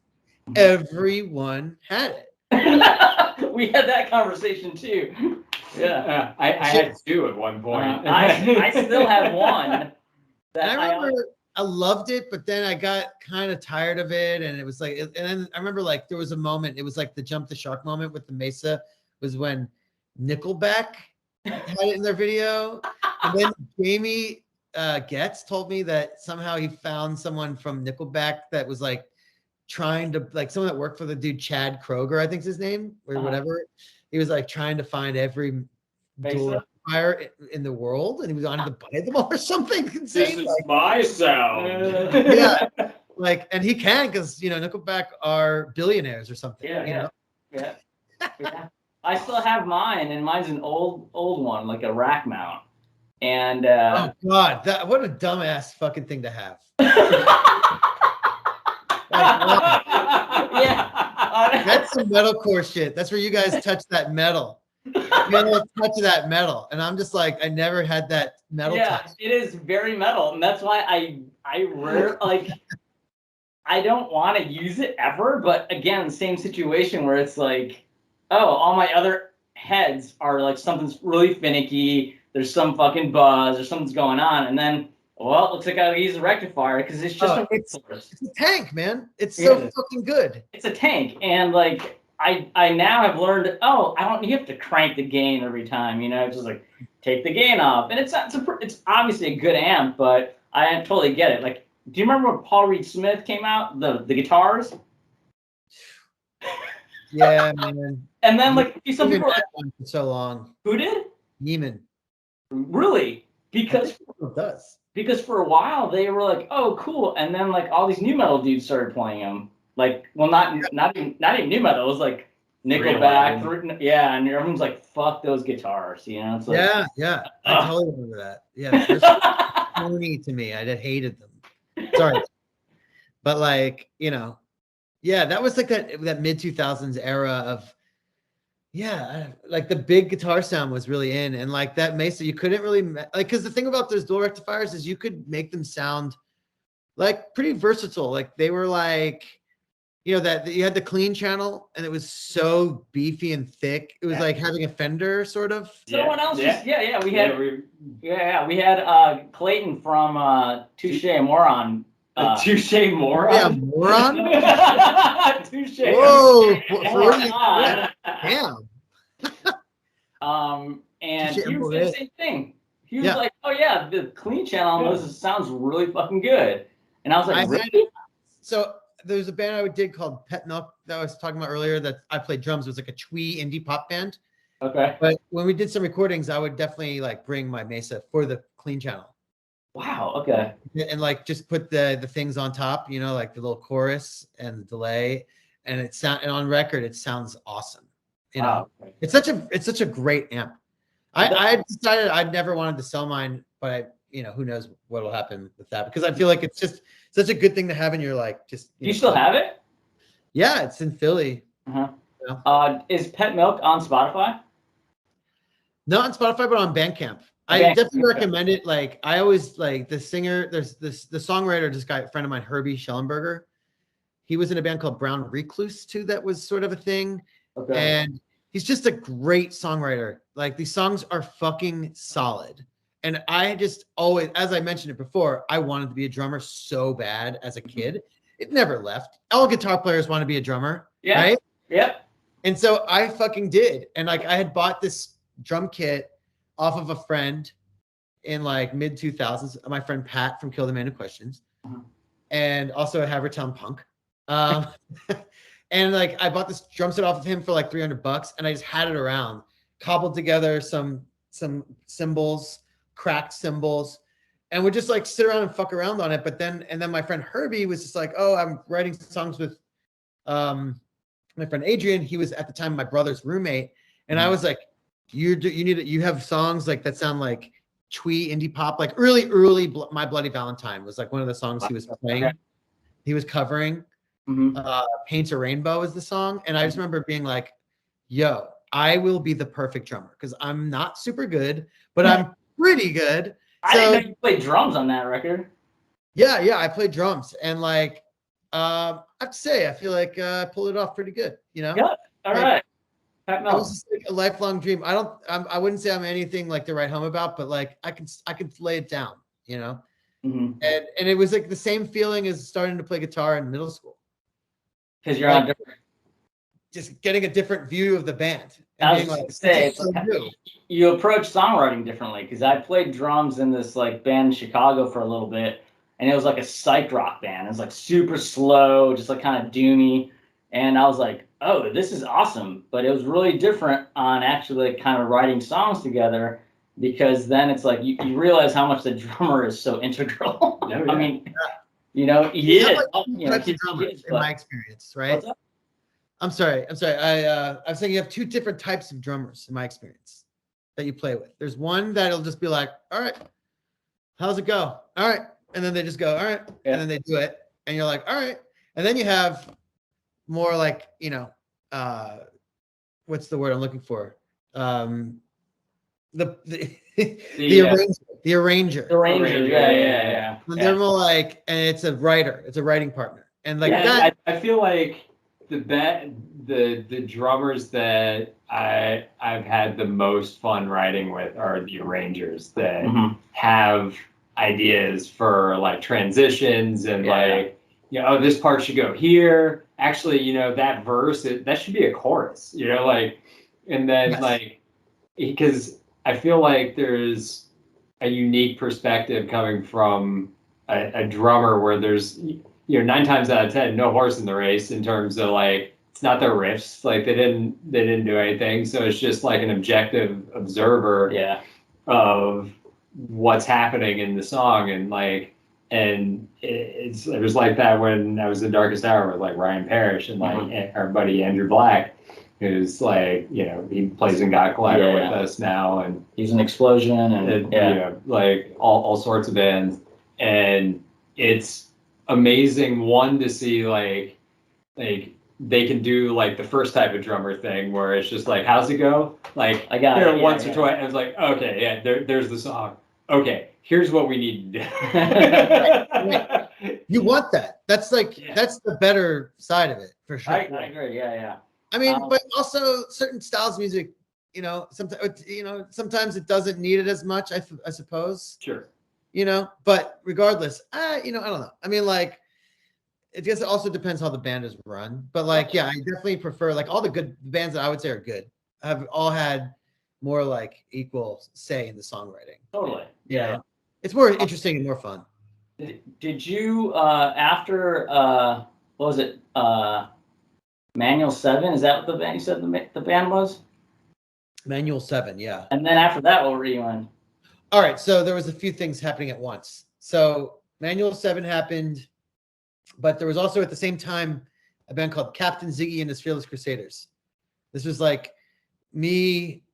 everyone had it. We had that conversation too. Yeah. I had 2 at one point. I still have one. And I remember I loved it, but then I got kind of tired of it. And it was like, and then I remember like there was a moment, it was like the jump the shark moment with the Mesa was when Nickelback had it in their video. And then Jamie Getz told me that somehow he found someone from Nickelback that was like trying to, like someone that worked for the dude Chad Kroger, I think's his name, or whatever. He was like trying to find every dual rectifier in the world, and he was on to buy them all or something insane. This is like, my sound. yeah, like, and he can because you know Nickelback are billionaires or something. Yeah, you know? yeah. I still have mine, and mine's an old one, like a rack mount. And oh god, what a dumbass fucking thing to have. Yeah, that's some metalcore shit. That's where you guys touch that metal. You know, touch that metal, and I'm just like, I never had that metal. Yeah, touch. it is very metal, and that's why I rarely like. I don't want to use it ever, but again, same situation where it's like, oh, all my other heads are like something's really finicky. There's some fucking buzz or something's going on, and then, well, it looks like I gotta use a rectifier because it's just it's a tank, man. It's so fucking good. It's a tank, and like I now have learned, oh, I don't have to crank the gain every time, you know, just like take the gain off, and it's obviously a good amp, but I totally get it. Like, do you remember when Paul Reed Smith came out, the guitars? Yeah, man. And then like some people had one for so long. Who did? Neiman. Really? Because it does. Because for a while they were like, oh, cool, and then like all these new metal dudes started playing them. Like, well, not even new metal. It was like Nickelback, yeah, and everyone's like, fuck those guitars, you know? It's like, yeah. I totally remember that. Yeah, they're so corny to me. I hated them. Sorry, but like, you know, yeah, that was like that mid 2000s era of, Yeah, like the big guitar sound was really in, and like that Mesa, you couldn't really like, because the thing about those dual rectifiers is you could make them sound like pretty versatile. Like they were like, you know, that you had the clean channel and it was so beefy and thick. It was like having a Fender sort of. Someone else just we had Clayton from Touche Moron. Touche Moron. Yeah, moron. Touche. Whoa, Moron. damn. And Touche he was the same thing. He was like, "Oh yeah, the clean channel on this sounds really fucking good." And I was like, "Really?" So there's a band I did called Pet Milk that I was talking about earlier that I played drums. It was like a twee indie pop band. Okay. But when we did some recordings, I would definitely like bring my Mesa for the clean channel. Wow. Okay. And like just put the things on top, you know, like the little chorus and the delay, and and on record it sounds awesome. You know, it's such a great amp. I decided I'd never wanted to sell mine, but who knows what will happen with that, because I feel like it's just such a good thing to have in your like just. You still have it? Yeah, it's in Philly. Is Pet Milk on Spotify? Not on Spotify, but on Bandcamp. I definitely recommend it. Like I always like the singer. There's the songwriter, this guy, a friend of mine, Herbie Schellenberger. He was in a band called Brown Recluse too. That was sort of a thing. Okay. And he's just a great songwriter. Like these songs are fucking solid. And I just always, as I mentioned it before, I wanted to be a drummer so bad as a kid. It never left. All guitar players want to be a drummer. Yeah. Right? Yep. And so I fucking did. And like I had bought this drum kit off of a friend in like mid 2000s, my friend Pat from Kill the Man Who Questions, and also a Havertown Punk. And like I bought this drum set off of him for like $300, and I just had it around, cobbled together some cymbals, cracked cymbals, and would just like sit around and fuck around on it. But then my friend Herbie was just like, "Oh, I'm writing songs with my friend Adrian." He was at the time my brother's roommate, and I was like, you have songs like that sound like twee indie pop, like early My Bloody Valentine was like one of the songs he was playing. He was covering. Paint a Rainbow is the song, and I just remember being like, yo, I will be the perfect drummer because I'm not super good, but I'm pretty good. I didn't know you played drums on that record. Yeah, I played drums, and like I have to say, I feel like I pulled it off pretty good, you know. Yeah, all right. It was just like a lifelong dream. I wouldn't say I'm anything like to write home about, but like I could lay it down, you know. And it was like the same feeling as starting to play guitar in middle school. Because you're on different, just getting a different view of the band. And I was being like, say, you approach songwriting differently. Because I played drums in this like band in Chicago for a little bit, and it was like a psych rock band. It was like super slow, just like kind of doomy. And I was like, oh, this is awesome. But it was really different on actually like kind of writing songs together, because then it's like you realize how much the drummer is so integral. I mean, you know, he is. In my experience, right? I'm sorry. I was saying you have two different types of drummers in my experience that you play with. There's one that'll just be like, all right, how's it go? All right. And then they just go, all right. Yeah. And then they do it. And you're like, all right. And then you have more like, you know, what's the word I'm looking for? The arranger. Yeah. And they're more like, and it's a writing partner. And like that. I feel like the drummers that I've had the most fun writing with are the arrangers that have ideas for like transitions and like, you know, oh, this part should go here. Actually, you know, that verse, that should be a chorus, you know, like, and then like, because I feel like there's a unique perspective coming from a drummer where there's, you know, 9 times out of 10, no horse in the race in terms of like, it's not their riffs, like they didn't do anything. So it's just like an objective observer of what's happening in the song. And like, and it was like that when I was in Darkest Hour with like Ryan Parrish and like our buddy Andrew Black, who's like, you know, he plays in God Collider with us now, and he's an Explosion and you know, like all sorts of bands. And it's amazing, one, to see like they can do like the first type of drummer thing where it's just like, how's it go? Like I got it. once or twice. I was like, okay, yeah, there's the song. Okay, here's what we need to do. You want that. That's like that's the better side of it for sure. I agree. Yeah. I mean, but also certain styles of music, sometimes it doesn't need it as much, I suppose. Sure. But regardless, I don't know. I mean, like, I guess it also depends how the band is run. But like, yeah, I definitely prefer like all the good bands that I would say are good have all had more like equal say in the songwriting. Totally. Yeah. It's more interesting and more fun. Did you after what was it? Manual 7? Is that what the band you said the band was? Manual 7, yeah. And then after that, what were you in? All right, so there was a few things happening at once. So Manual 7 happened, but there was also at the same time a band called Captain Ziggy and his Fearless Crusaders. This was like me,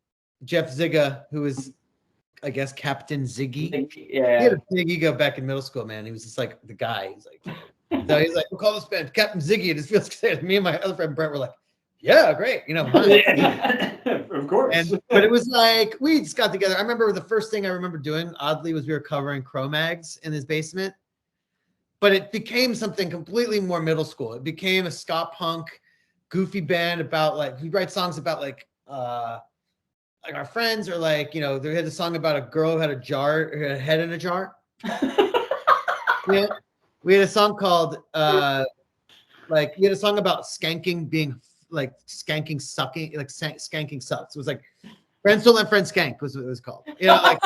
Jeff Zigga, who was, I guess, Captain Ziggy. Yeah. He had a big ego back in middle school, man. He was just like the guy. He's like, we'll call this band Captain Ziggy and his Fearless Crusaders. Me and my other friend Brent were like, yeah, great. Of course. But it was like, we just got together. I remember the first thing I remember doing, oddly, was we were covering Cro-Mags in his basement. But it became something completely more middle school. It became a ska punk, goofy band about like, we write songs about like our friends, or like, they had a song about a girl who had a head in a jar. Yeah. We had a song called we had a song about skanking being like skanking sucking, like skanking sucks. It was like Friends Don't Let Friends Skank was what it was called. Like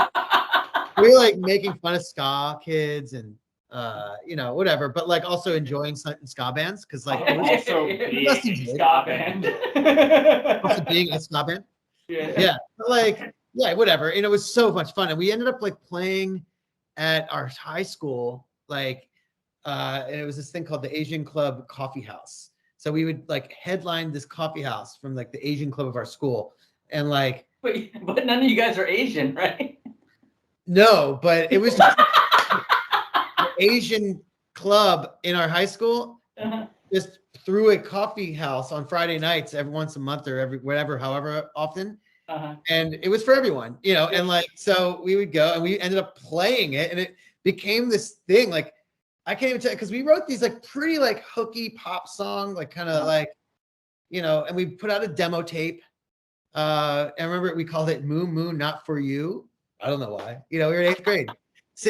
we were like making fun of ska kids and whatever, but like also enjoying ska bands because like it was also being ska band. also being a ska band. Yeah. But like whatever. And it was so much fun. And we ended up like playing at our high school, like and it was this thing called the Asian Club Coffee House. So we would like headline this coffee house from like the Asian club of our school. And like, but none of you guys are Asian, right? No, but it was just the Asian club in our high school just threw a coffee house on Friday nights every once a month or however often. And it was for everyone, and like, so we would go and we ended up playing it and it became this thing. Like, I can't even tell you, because we wrote these like pretty like hooky pop song, like kind of like, and we put out a demo tape. I remember we called it Moon Moon Not For You. I don't know why. We were in 8th grade.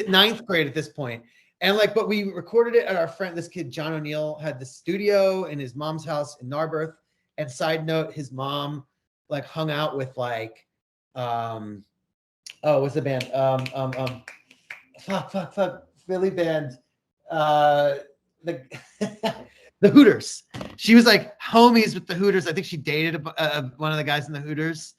Ninth grade at this point. And like, but we recorded it at our friend, this kid, John O'Neill, had the studio in his mom's house in Narberth. And side note, his mom like hung out with like, what's the band? Philly band. The Hooters. She was like homies with the Hooters. I think she dated one of the guys in the Hooters.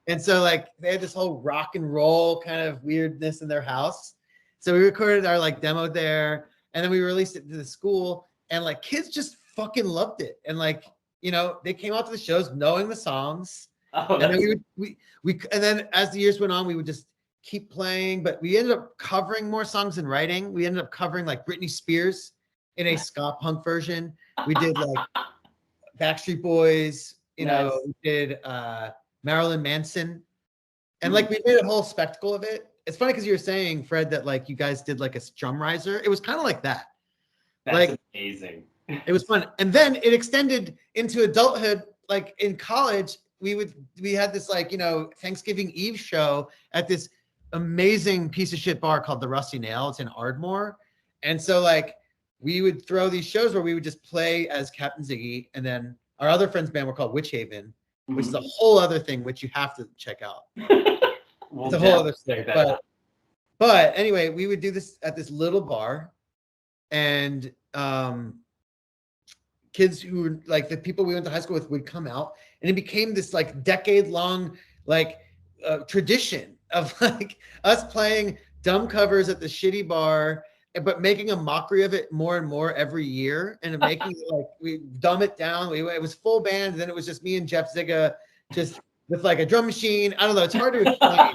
And so like they had this whole rock and roll kind of weirdness in their house. So we recorded our like demo there, and then we released it to the school, and like kids just fucking loved it. And like, they came out to the shows knowing the songs. And then we and then as the years went on, we would just keep playing, but we ended up covering more songs than writing. We ended up covering like Britney Spears in a ska punk version. We did like Backstreet Boys, Nice. We did Marilyn Manson, and like we made a whole spectacle of it. It's funny because you were saying, Fred, that like you guys did like a Strum Riser. It was kind of like that. That's like amazing. It was fun, and then it extended into adulthood. Like in college, we had this like Thanksgiving Eve show at this amazing piece of shit bar called the Rusty Nail. It's in Ardmore. And so like we would throw these shows where we would just play as Captain Ziggy, and then our other friend's band were called Witch Haven, which is a whole other thing which you have to check out. It's a whole other thing. But anyway, we would do this at this little bar, and kids who were like the people we went to high school with would come out, and it became this like decade-long like tradition of like us playing dumb covers at the shitty bar, but making a mockery of it more and more every year, and making it like we dumb it down. It was full band, and then it was just me and Jeff Zigga, just with like a drum machine. I don't know. It's hard to explain.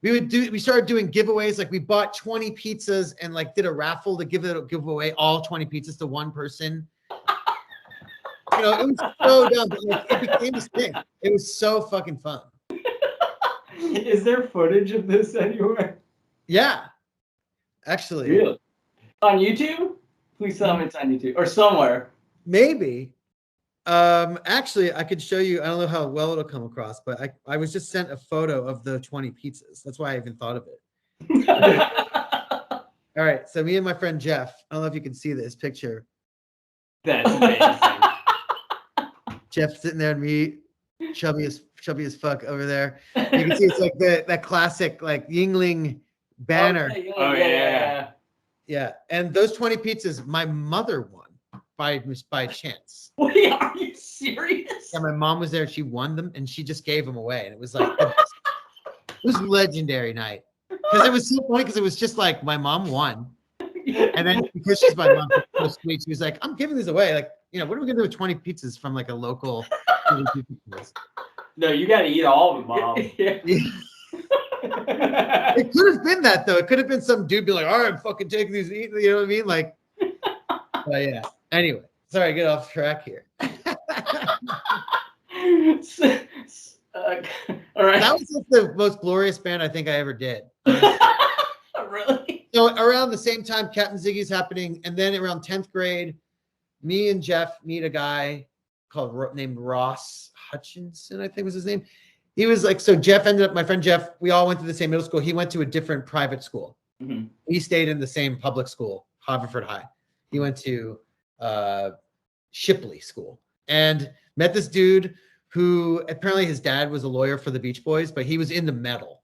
We started doing giveaways. Like we bought 20 pizzas and like did a raffle to give away all 20 pizzas to one person. You know, it was so dumb, but like, it became this thing. It was so fucking fun. Is there footage of this anywhere? Yeah, actually, Really? On YouTube? Please tell me it's on YouTube or somewhere. maybe. Actually, I could show you. I don't know how well it'll come across, but I was just sent a photo of the 20 pizzas. That's why I even thought of it. All right, so me and my friend Jeff. I don't know if you can see this picture. That's amazing. Jeff sitting there and me, chubby as fuck over there. You can see it's like that classic like Yingling banner. Okay, Oh, yeah. Yeah, and those 20 pizzas, my mother won by chance. Wait, are you serious? Yeah, my mom was there. She won them, and she just gave them away, and it was like it was a legendary night because it was so funny because it was just like my mom won, and then because she's my mom, so sweet, she was like, "I'm giving these away. Like, you know, what are we gonna do with 20 pizzas from like a local?" No, you got to eat all of them, Mom. It could have been that though. It could have been some dude be like, "All right, I'm fucking taking these." You know what I mean? Like, but yeah. Anyway, sorry, get off track here. All right. That was like the most glorious band I think I ever did. Really? So around the same time, Captain Ziggy's happening, and then around 10th grade, me and Jeff meet a guy named Ross Hutchinson, I think was his name. He was like, so Jeff ended up, my friend Jeff, we all went to the same middle school. He went to a different private school. Mm-hmm. We stayed in the same public school, Haverford High. He went to Shipley School and met this dude who apparently his dad was a lawyer for the Beach Boys, but he was into metal.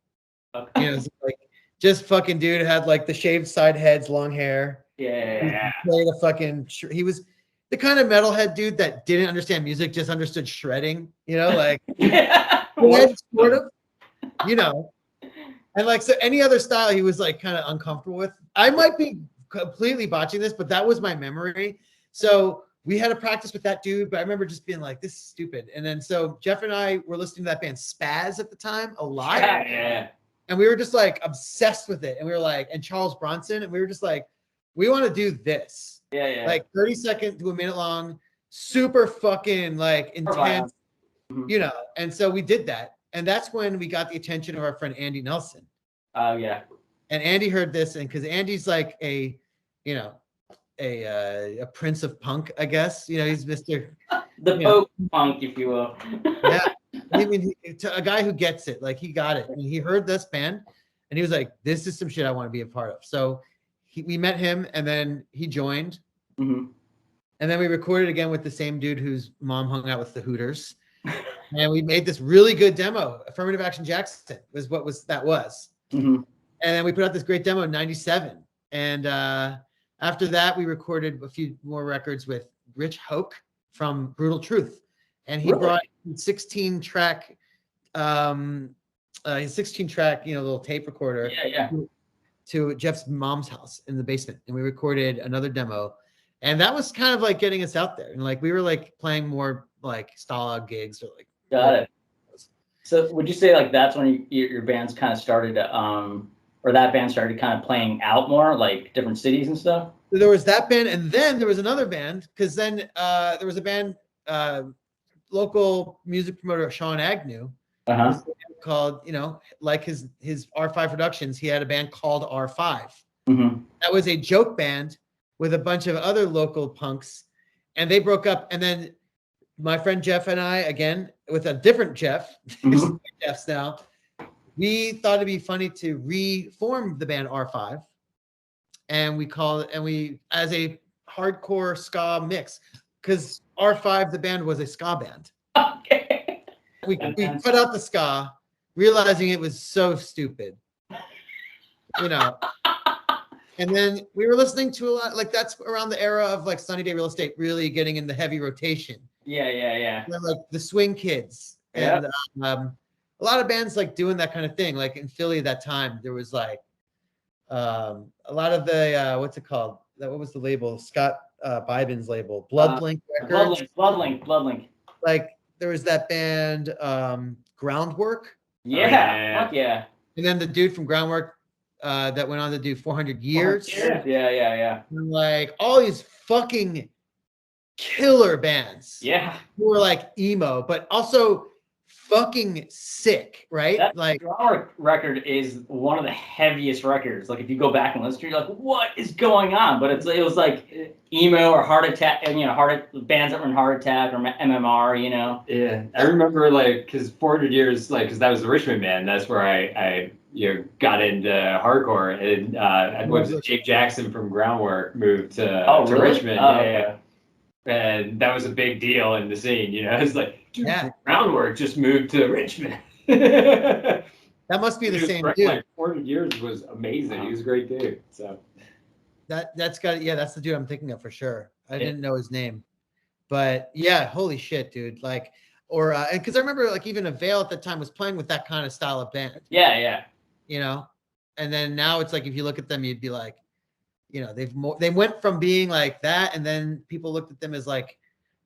Okay. You know, like just fucking dude had like the shaved side heads, long hair. Yeah. Played a fucking. He was the kind of metalhead dude that didn't understand music, just understood shredding. You know, like Yeah. sort of. You know, and like so any other style, he was like kind of uncomfortable with. I might be completely botching this, but that was my memory. So we had a practice with that dude, but I remember just being like, this is stupid. And then so Jeff and I were listening to that band Spaz at the time a lot. Yeah. And we were just like obsessed with it. And we were like, and Charles Bronson, and we were just like, we want to do this. Yeah. Like 30 seconds to a minute long, super fucking like intense, you know. And so we did that. And that's when we got the attention of our friend Andy Nelson. Oh, yeah. And Andy heard this, and because Andy's like a prince of punk, I guess. You know, he's Mr. The Pope punk, if you will. Yeah. I mean, a guy who gets it, like he got it. And he heard this band and he was like, this is some shit I want to be a part of. So we met him and then he joined. Mm-hmm. And then we recorded again with the same dude whose mom hung out with the Hooters. And we made this really good demo. Affirmative Action Jackson was what that was. Mm-hmm. And then we put out this great demo in 97. And after that, we recorded a few more records with Rich Hoke from Brutal Truth. And he brought 16 track, his 16 track, little tape recorder to Jeff's mom's house in the basement. And we recorded another demo. And that was kind of like getting us out there. And like, we were like playing more like style gigs or like. Got it. So would you say like that's when your bands kind of started to, or that band started kind of playing out more, like different cities and stuff? So there was that band. And then there was another band, because then there was a band, local music promoter, Sean Agnew, called, like his R5 Productions, he had a band called R5. Mm-hmm. That was a joke band with a bunch of other local punks, and they broke up. And then my friend Jeff and I, again, with a different Jeff, Jeff's now, we thought it'd be funny to reform the band R5. And we call it, and we, as a hardcore ska mix, because R5, the band, was a ska band. Okay. We cut out the ska, realizing it was so stupid, And then we were listening to a lot, like that's around the era of like Sunny Day Real Estate really getting in the heavy rotation. Yeah. And then, like the Swing Kids and a lot of bands like doing that kind of thing. Like in Philly at that time, there was like a lot of the what's it called? What was the label? Scott Biben's label, Bloodlink Records. Bloodlink. Like there was that band Groundwork. Yeah. Fuck yeah. And then the dude from Groundwork that went on to do 400 Years. Yeah. And like all these fucking killer bands. Yeah. Who were like emo, but also fucking sick, right? That Like drama record is one of the heaviest records. Like if you go back and listen to it, you're like, what is going on? But it was like emo or Heart Attack, and bands that were in Heart Attack or MMR, Yeah, I remember like because 400 Years, like because that was the Richmond band. That's where I got into hardcore, and was Jake Jackson from Groundwork moved to really? Richmond. Oh, yeah. And that was a big deal in the scene, It's like, dude, Yeah. Groundwork just moved to Richmond. that must be the same great. dude. Like 400 Years was amazing. He was a great dude. So That's the dude I'm thinking of for sure. I didn't know his name, but yeah, holy shit, dude. Like, or and because I remember like even Avail at the time was playing with that kind of style of band. Yeah. And then now it's like if you look at them, you'd be like, they went from being like that, and then people looked at them as like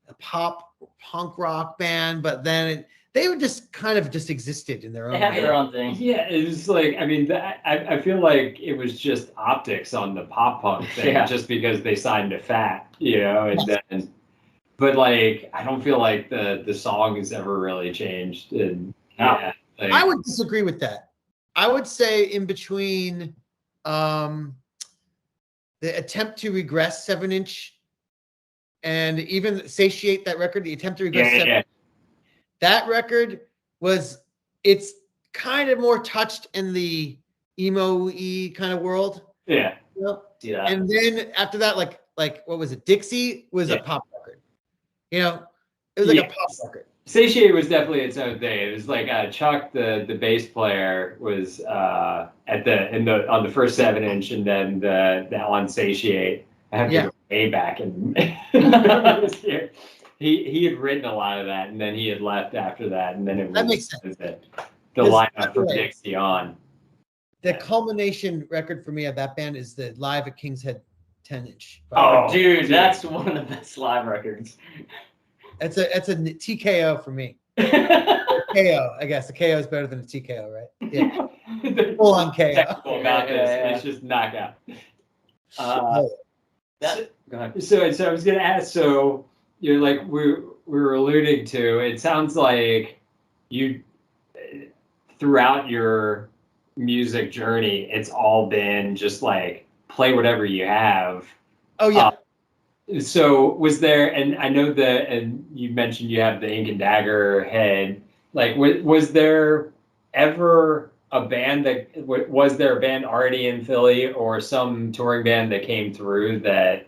a pop punk rock band, but then they would just kind of just existed in their own. They had their own thing. Yeah, it was like I feel like it was just optics on the pop punk thing, just because they signed to Fat, and then, but like I don't feel like the song has ever really changed, and I would disagree with that. I would say in between, the Attempt to Regress 7-inch and even Satiate, that record, the Attempt to Regress 7-inch, that record it's kind of more touched in the emo-y kind of world. Yeah. Yeah. And then after that, like what was it? Dixie was a pop record. It was like a pop record. Satiate was definitely its own thing. It was like Chuck, the bass player, was on the first 7-inch, and then the on Satiate. I have to go way back and this year. He had written a lot of that, and then he had left after that, and then that makes sense. The lineup from Dixie on. The culmination record for me of that band is the Live at King's Head 10-inch. Oh, dude, that's one of the best live records. It's a TKO for me. KO, I guess. A KO is better than a TKO, right? Yeah. Full on KO. About this. It's just knockout. Go ahead. So I was gonna ask, so like we were alluding to, it sounds like you throughout your music journey, it's all been just like play whatever you have. Oh yeah. So was there, and I know that, and you mentioned you have the Ink and Dagger head, like was there ever a band was there a band already in Philly or some touring band that came through that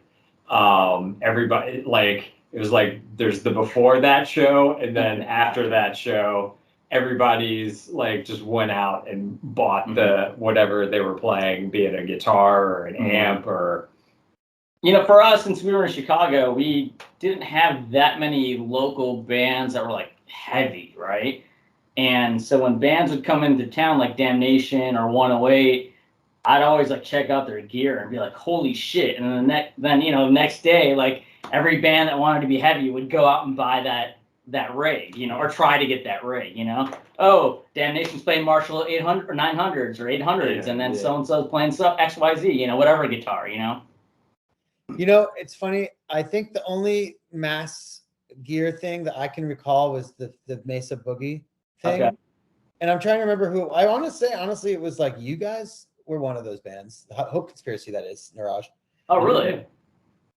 everybody, like it was like there's the before that show, and then after that show everybody's like just went out and bought the whatever they were playing, be it a guitar or an amp or for us, since we were in Chicago, we didn't have that many local bands that were like heavy, right? And so when bands would come into town like Damnation or 108, I'd always like check out their gear and be like, holy shit. And then next day, like every band that wanted to be heavy would go out and buy that rig, or try to get that rig, Oh, Damnation's playing Marshall 800 or 900s or 800s, and then so-and-so's playing stuff XYZ, whatever guitar, It's funny. I think the only mass gear thing that I can recall was the Mesa Boogie thing. Okay. And I'm trying to remember who. I want to say, honestly, it was like you guys were one of those bands. The Hope Conspiracy, that is, Niraj. Oh, really?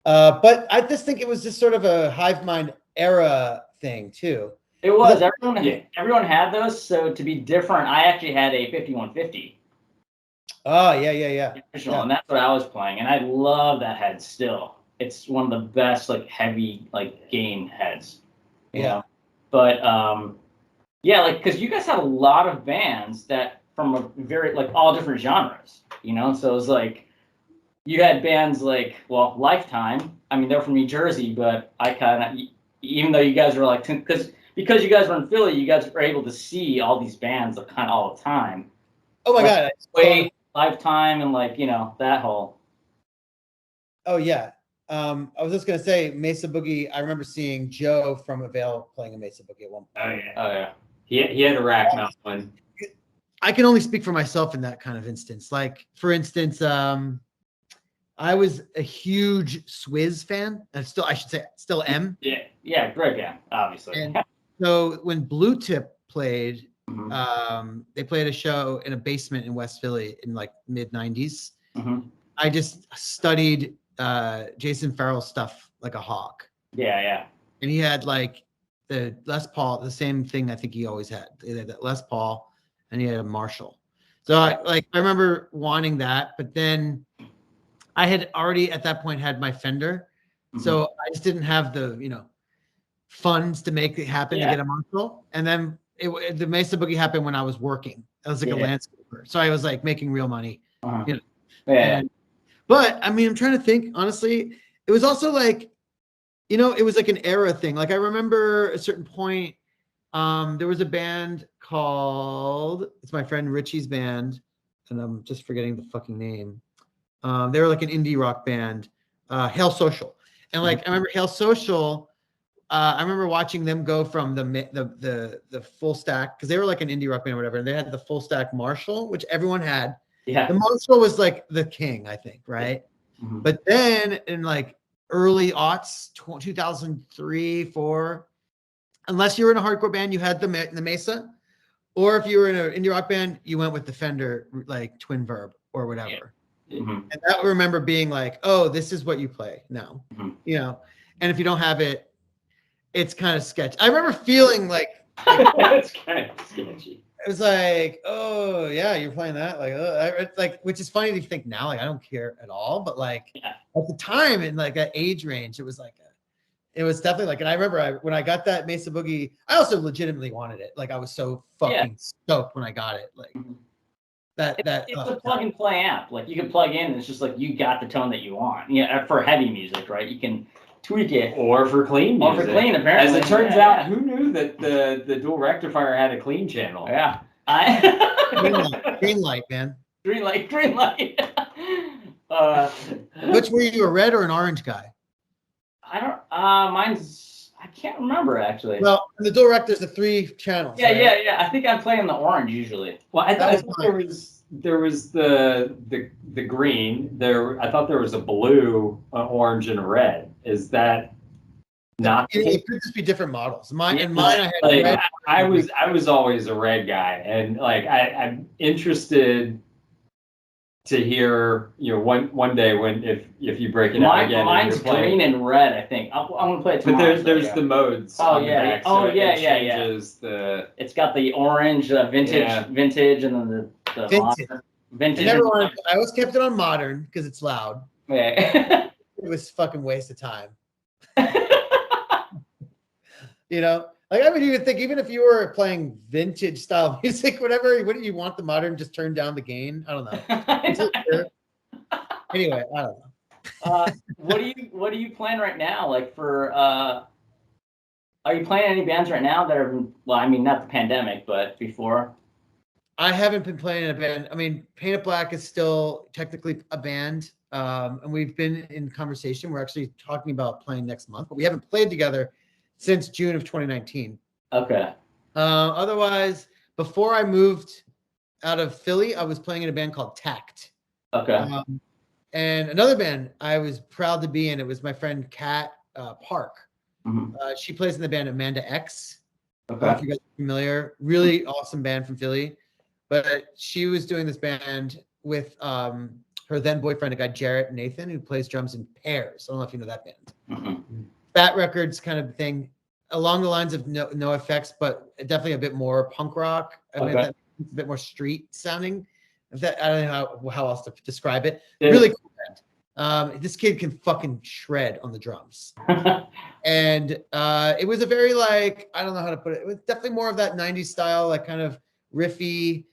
But I just think it was just sort of a hive mind era thing, too. It was. Everyone had those. So to be different, I actually had a 5150. Oh, yeah. And that's what I was playing, and I love that head still. It's one of the best like heavy like gain heads. You know? But like because you guys had a lot of bands that from a very like all different genres. So it was like you had bands like Lifetime. I mean they're from New Jersey, but I kind of even though you guys were like because you guys were in Philly, you guys were able to see all these bands like, kind of all the time. Oh my God! Lifetime and like that whole. Oh yeah, I was just gonna say Mesa Boogie. I remember seeing Joe from Avail playing a Mesa Boogie at one point. Oh yeah. He had a rack mount one. I can only speak for myself in that kind of instance. Like for instance, I was a huge Swizz fan. I should say, still am. Yeah, great band, obviously. And so when Blue Tip played, Mhm. they played a show in a basement in West Philly in like mid '90s. Mhm. I just studied Jason Farrell's stuff like a hawk. Yeah. And he had like the Les Paul, the same thing I think he always had. He had that Les Paul, and he had a Marshall. So I remember wanting that, but then I had already at that point had my Fender, so I just didn't have the funds to make it happen to get a Marshall. And then the Mesa Boogie happened when I was working. I was like a landscaper, so I was like making real money. But I mean, I'm trying to think honestly. It was also like, it was like an era thing. Like I remember a certain point, there was a band called, it's my friend Richie's band, and I'm just forgetting the fucking name. They were like an indie rock band, Hail Social. And like I remember Hail Social, I remember watching them go from the full stack, because they were like an indie rock band or whatever, and they had the full stack Marshall, which everyone had. Yeah. The Marshall was like the king, I think, right? Mhm. But then in like early aughts, 2003, 4, unless you were in a hardcore band, you had the Mesa, or if you were in an indie rock band, you went with the Fender, like Twin Verb or whatever. Mhm. And that I remember being like, oh, this is what you play now, and if you don't have it, it's kind of sketchy. I remember feeling like It's kind of sketchy. it was like, oh yeah, you're playing that, like, which is funny to think now. Like I don't care at all, but like at the time in like that age range, it was like, it was definitely like. And I remember when I got that Mesa Boogie, I also legitimately wanted it. Like I was so fucking stoked when I got it. Like It's a plug and play amp. Like you can plug in, and it's just like you got the tone that you want. For heavy music, right? You can tweak it, or for clean music. Or for clean, apparently. As it turns out, who knew that the dual rectifier had a clean channel? Yeah. Green light, man. Green light. Which were you, a red or an orange guy? I don't. I can't remember actually. Well, in the dual rec, there's the 3 channels. Yeah, right? yeah. I think I'm playing the orange usually. Well, I thought there was the green. I thought there was a blue, an orange, and a red. Is that not? It could just be different models. Mine I had like, red. I was always a red guy, and like I'm interested to hear one day if you break it out again. Mine's green and red, I think. I'm gonna play it tomorrow. But there's the modes. Oh on yeah. the back, Oh so yeah. it changes the. It's got the orange vintage, and then the Vintage. vintage. I always kept it on modern because it's loud. Yeah. It was fucking waste of time. Like I would even think, even if you were playing vintage style music, whatever, wouldn't you want the modern just turn down the gain? I don't know. Anyway, I don't know. What are you playing right now? Like for are you playing any bands right now that are, well, I mean not the pandemic, but before? I haven't been playing in a band. I mean, Painted Black is still technically a band, and we've been in conversation. We're actually talking about playing next month, but we haven't played together since June of 2019. Okay. Otherwise, before I moved out of Philly, I was playing in a band called Tact. Okay. And another band I was proud to be in, it was my friend Kat Park. Mm-hmm. She plays in the band Amanda X. Okay. If you guys are familiar, really awesome band from Philly. But she was doing this band with her then boyfriend, a guy Jarrett Nathan, who plays drums in Pairs. I don't know if you know that band. Mm-hmm. Fat Records kind of thing, along the lines of No Effects, but definitely a bit more punk rock. I mean, a bit more street sounding. I don't know how else to describe it. Yeah. Really cool band. This kid can fucking shred on the drums. And it was a very like, I don't know how to put it. It was definitely more of that 90s style, like kind of riffy,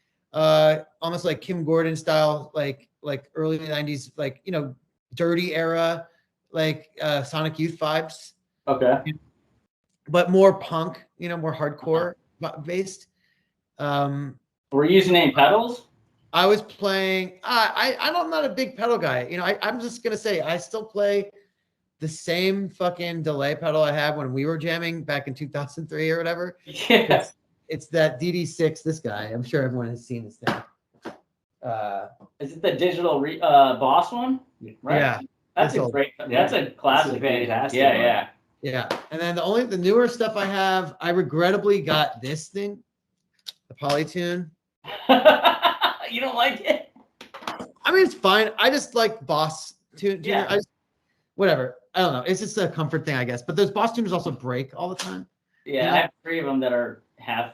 almost like Kim Gordon style, like early 90s, like, dirty era, like Sonic Youth vibes. Okay. But more punk, more hardcore based. Were you using any pedals? I was playing. I'm not a big pedal guy. I'm just gonna say I still play the same fucking delay pedal I had when we were jamming back in 2003 or whatever. Yeah. It's that DD6. This guy. I'm sure everyone has seen this thing. Is it the digital Boss one? Right. Yeah. That's It's a old. great. Yeah. That's a classic. That's a fantastic Yeah, one. yeah. Yeah. And then the newer stuff I have, I regrettably got this thing, the Polytune. You don't like it? I mean, it's fine. I just like Boss tuner. Yeah. Whatever. I don't know. It's just a comfort thing, I guess. But those Boss tuners also break all the time. Yeah, I have 3 of them that are held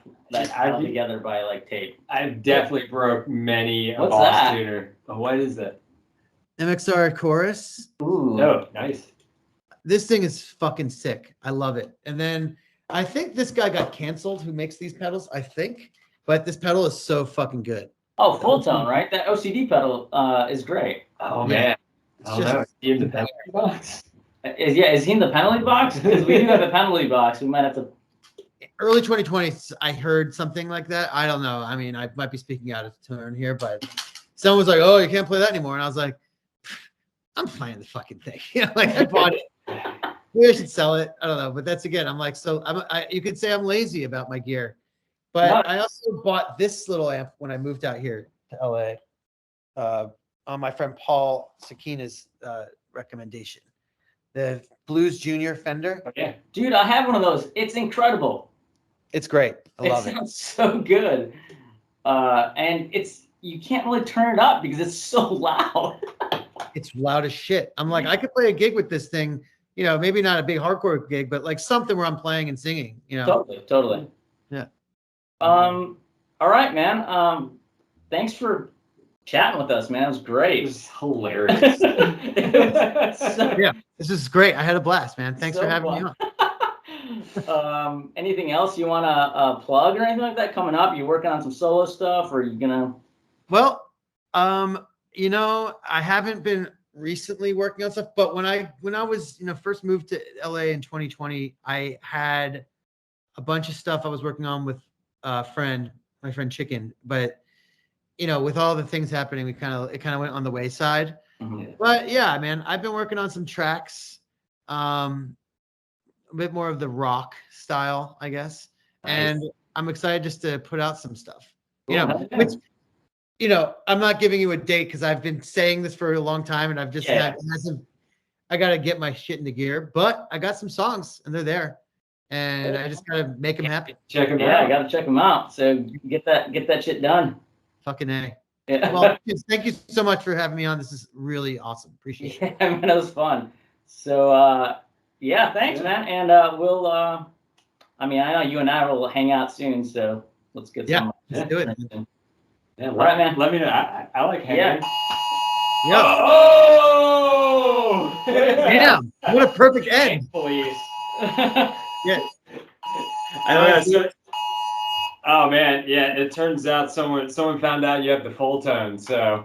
together by like tape. I've definitely broke many a What's Boss that? tuner. Oh, what is that? MXR Chorus. Ooh. Oh, nice. This thing is fucking sick. I love it. And then I think this guy got canceled who makes these pedals, I think. But this pedal is so fucking good. Oh, full tone, right? That OCD pedal is great. Oh, Yeah. man. It's I don't know. Is he in the penalty box? Is he in the penalty box? Because we do have a penalty box. We might have to. Early 2020, I heard something like that. I don't know. I mean, I might be speaking out of turn here, but someone was like, "Oh, you can't play that anymore," and I was like, "I'm playing the fucking thing." You know, like I bought it. Maybe I should sell it. I don't know, but that's again. I'm like, so you could say I'm lazy about my gear, but No. I also bought this little amp when I moved out here to LA, on my friend Paul Sakina's recommendation. The Blues Junior Fender. Yeah. Dude, I have one of those. It's incredible. It's great. I love It it. sounds so good. And you can't really turn it up because it's so loud. It's loud as shit. I'm like, I could play a gig with this thing, you know, maybe not a big hardcore gig, but like something where I'm playing and singing, you know. Totally. Yeah. All right, man. Thanks for chatting with us, man. It was It great. was hilarious. Yeah, this is great. I had a blast, man. Thanks So for having me fun. on. Anything else you want to plug or anything like that coming up? You working on some solo stuff, or are you gonna? Well, you know, I haven't been recently working on stuff, but when I was, you know, first moved to LA in 2020, I had a bunch of stuff I was working on with my friend Chicken, but you know, with all the things happening, it kind of went on the wayside. Mhm. But yeah, man, I've been working on some tracks, a bit more of the rock style, I guess. Nice. And I'm excited just to put out some stuff. You Cool. know, which, you know, I'm not giving you a date because I've been saying this for a long time, and I've just I got to get my shit into gear. But I got some songs, and they're there, and I just gotta make them happen. Check him Yeah, I out. gotta check them out. So get that shit done. Fucking A. Yeah. Well, thank you so much for having me on. This is really awesome. Appreciate it. Yeah, man, it was fun. So yeah, thanks, man. And we'll I mean, I know you and I will hang out soon, so let's get some. Let's do it. Yeah, All right, man. Let me know. I like hanging. Yeah. Oh! Damn. What a perfect end. Police. Yeah. I don't know. So, oh man, yeah. It turns out someone found out you have the full tone. So.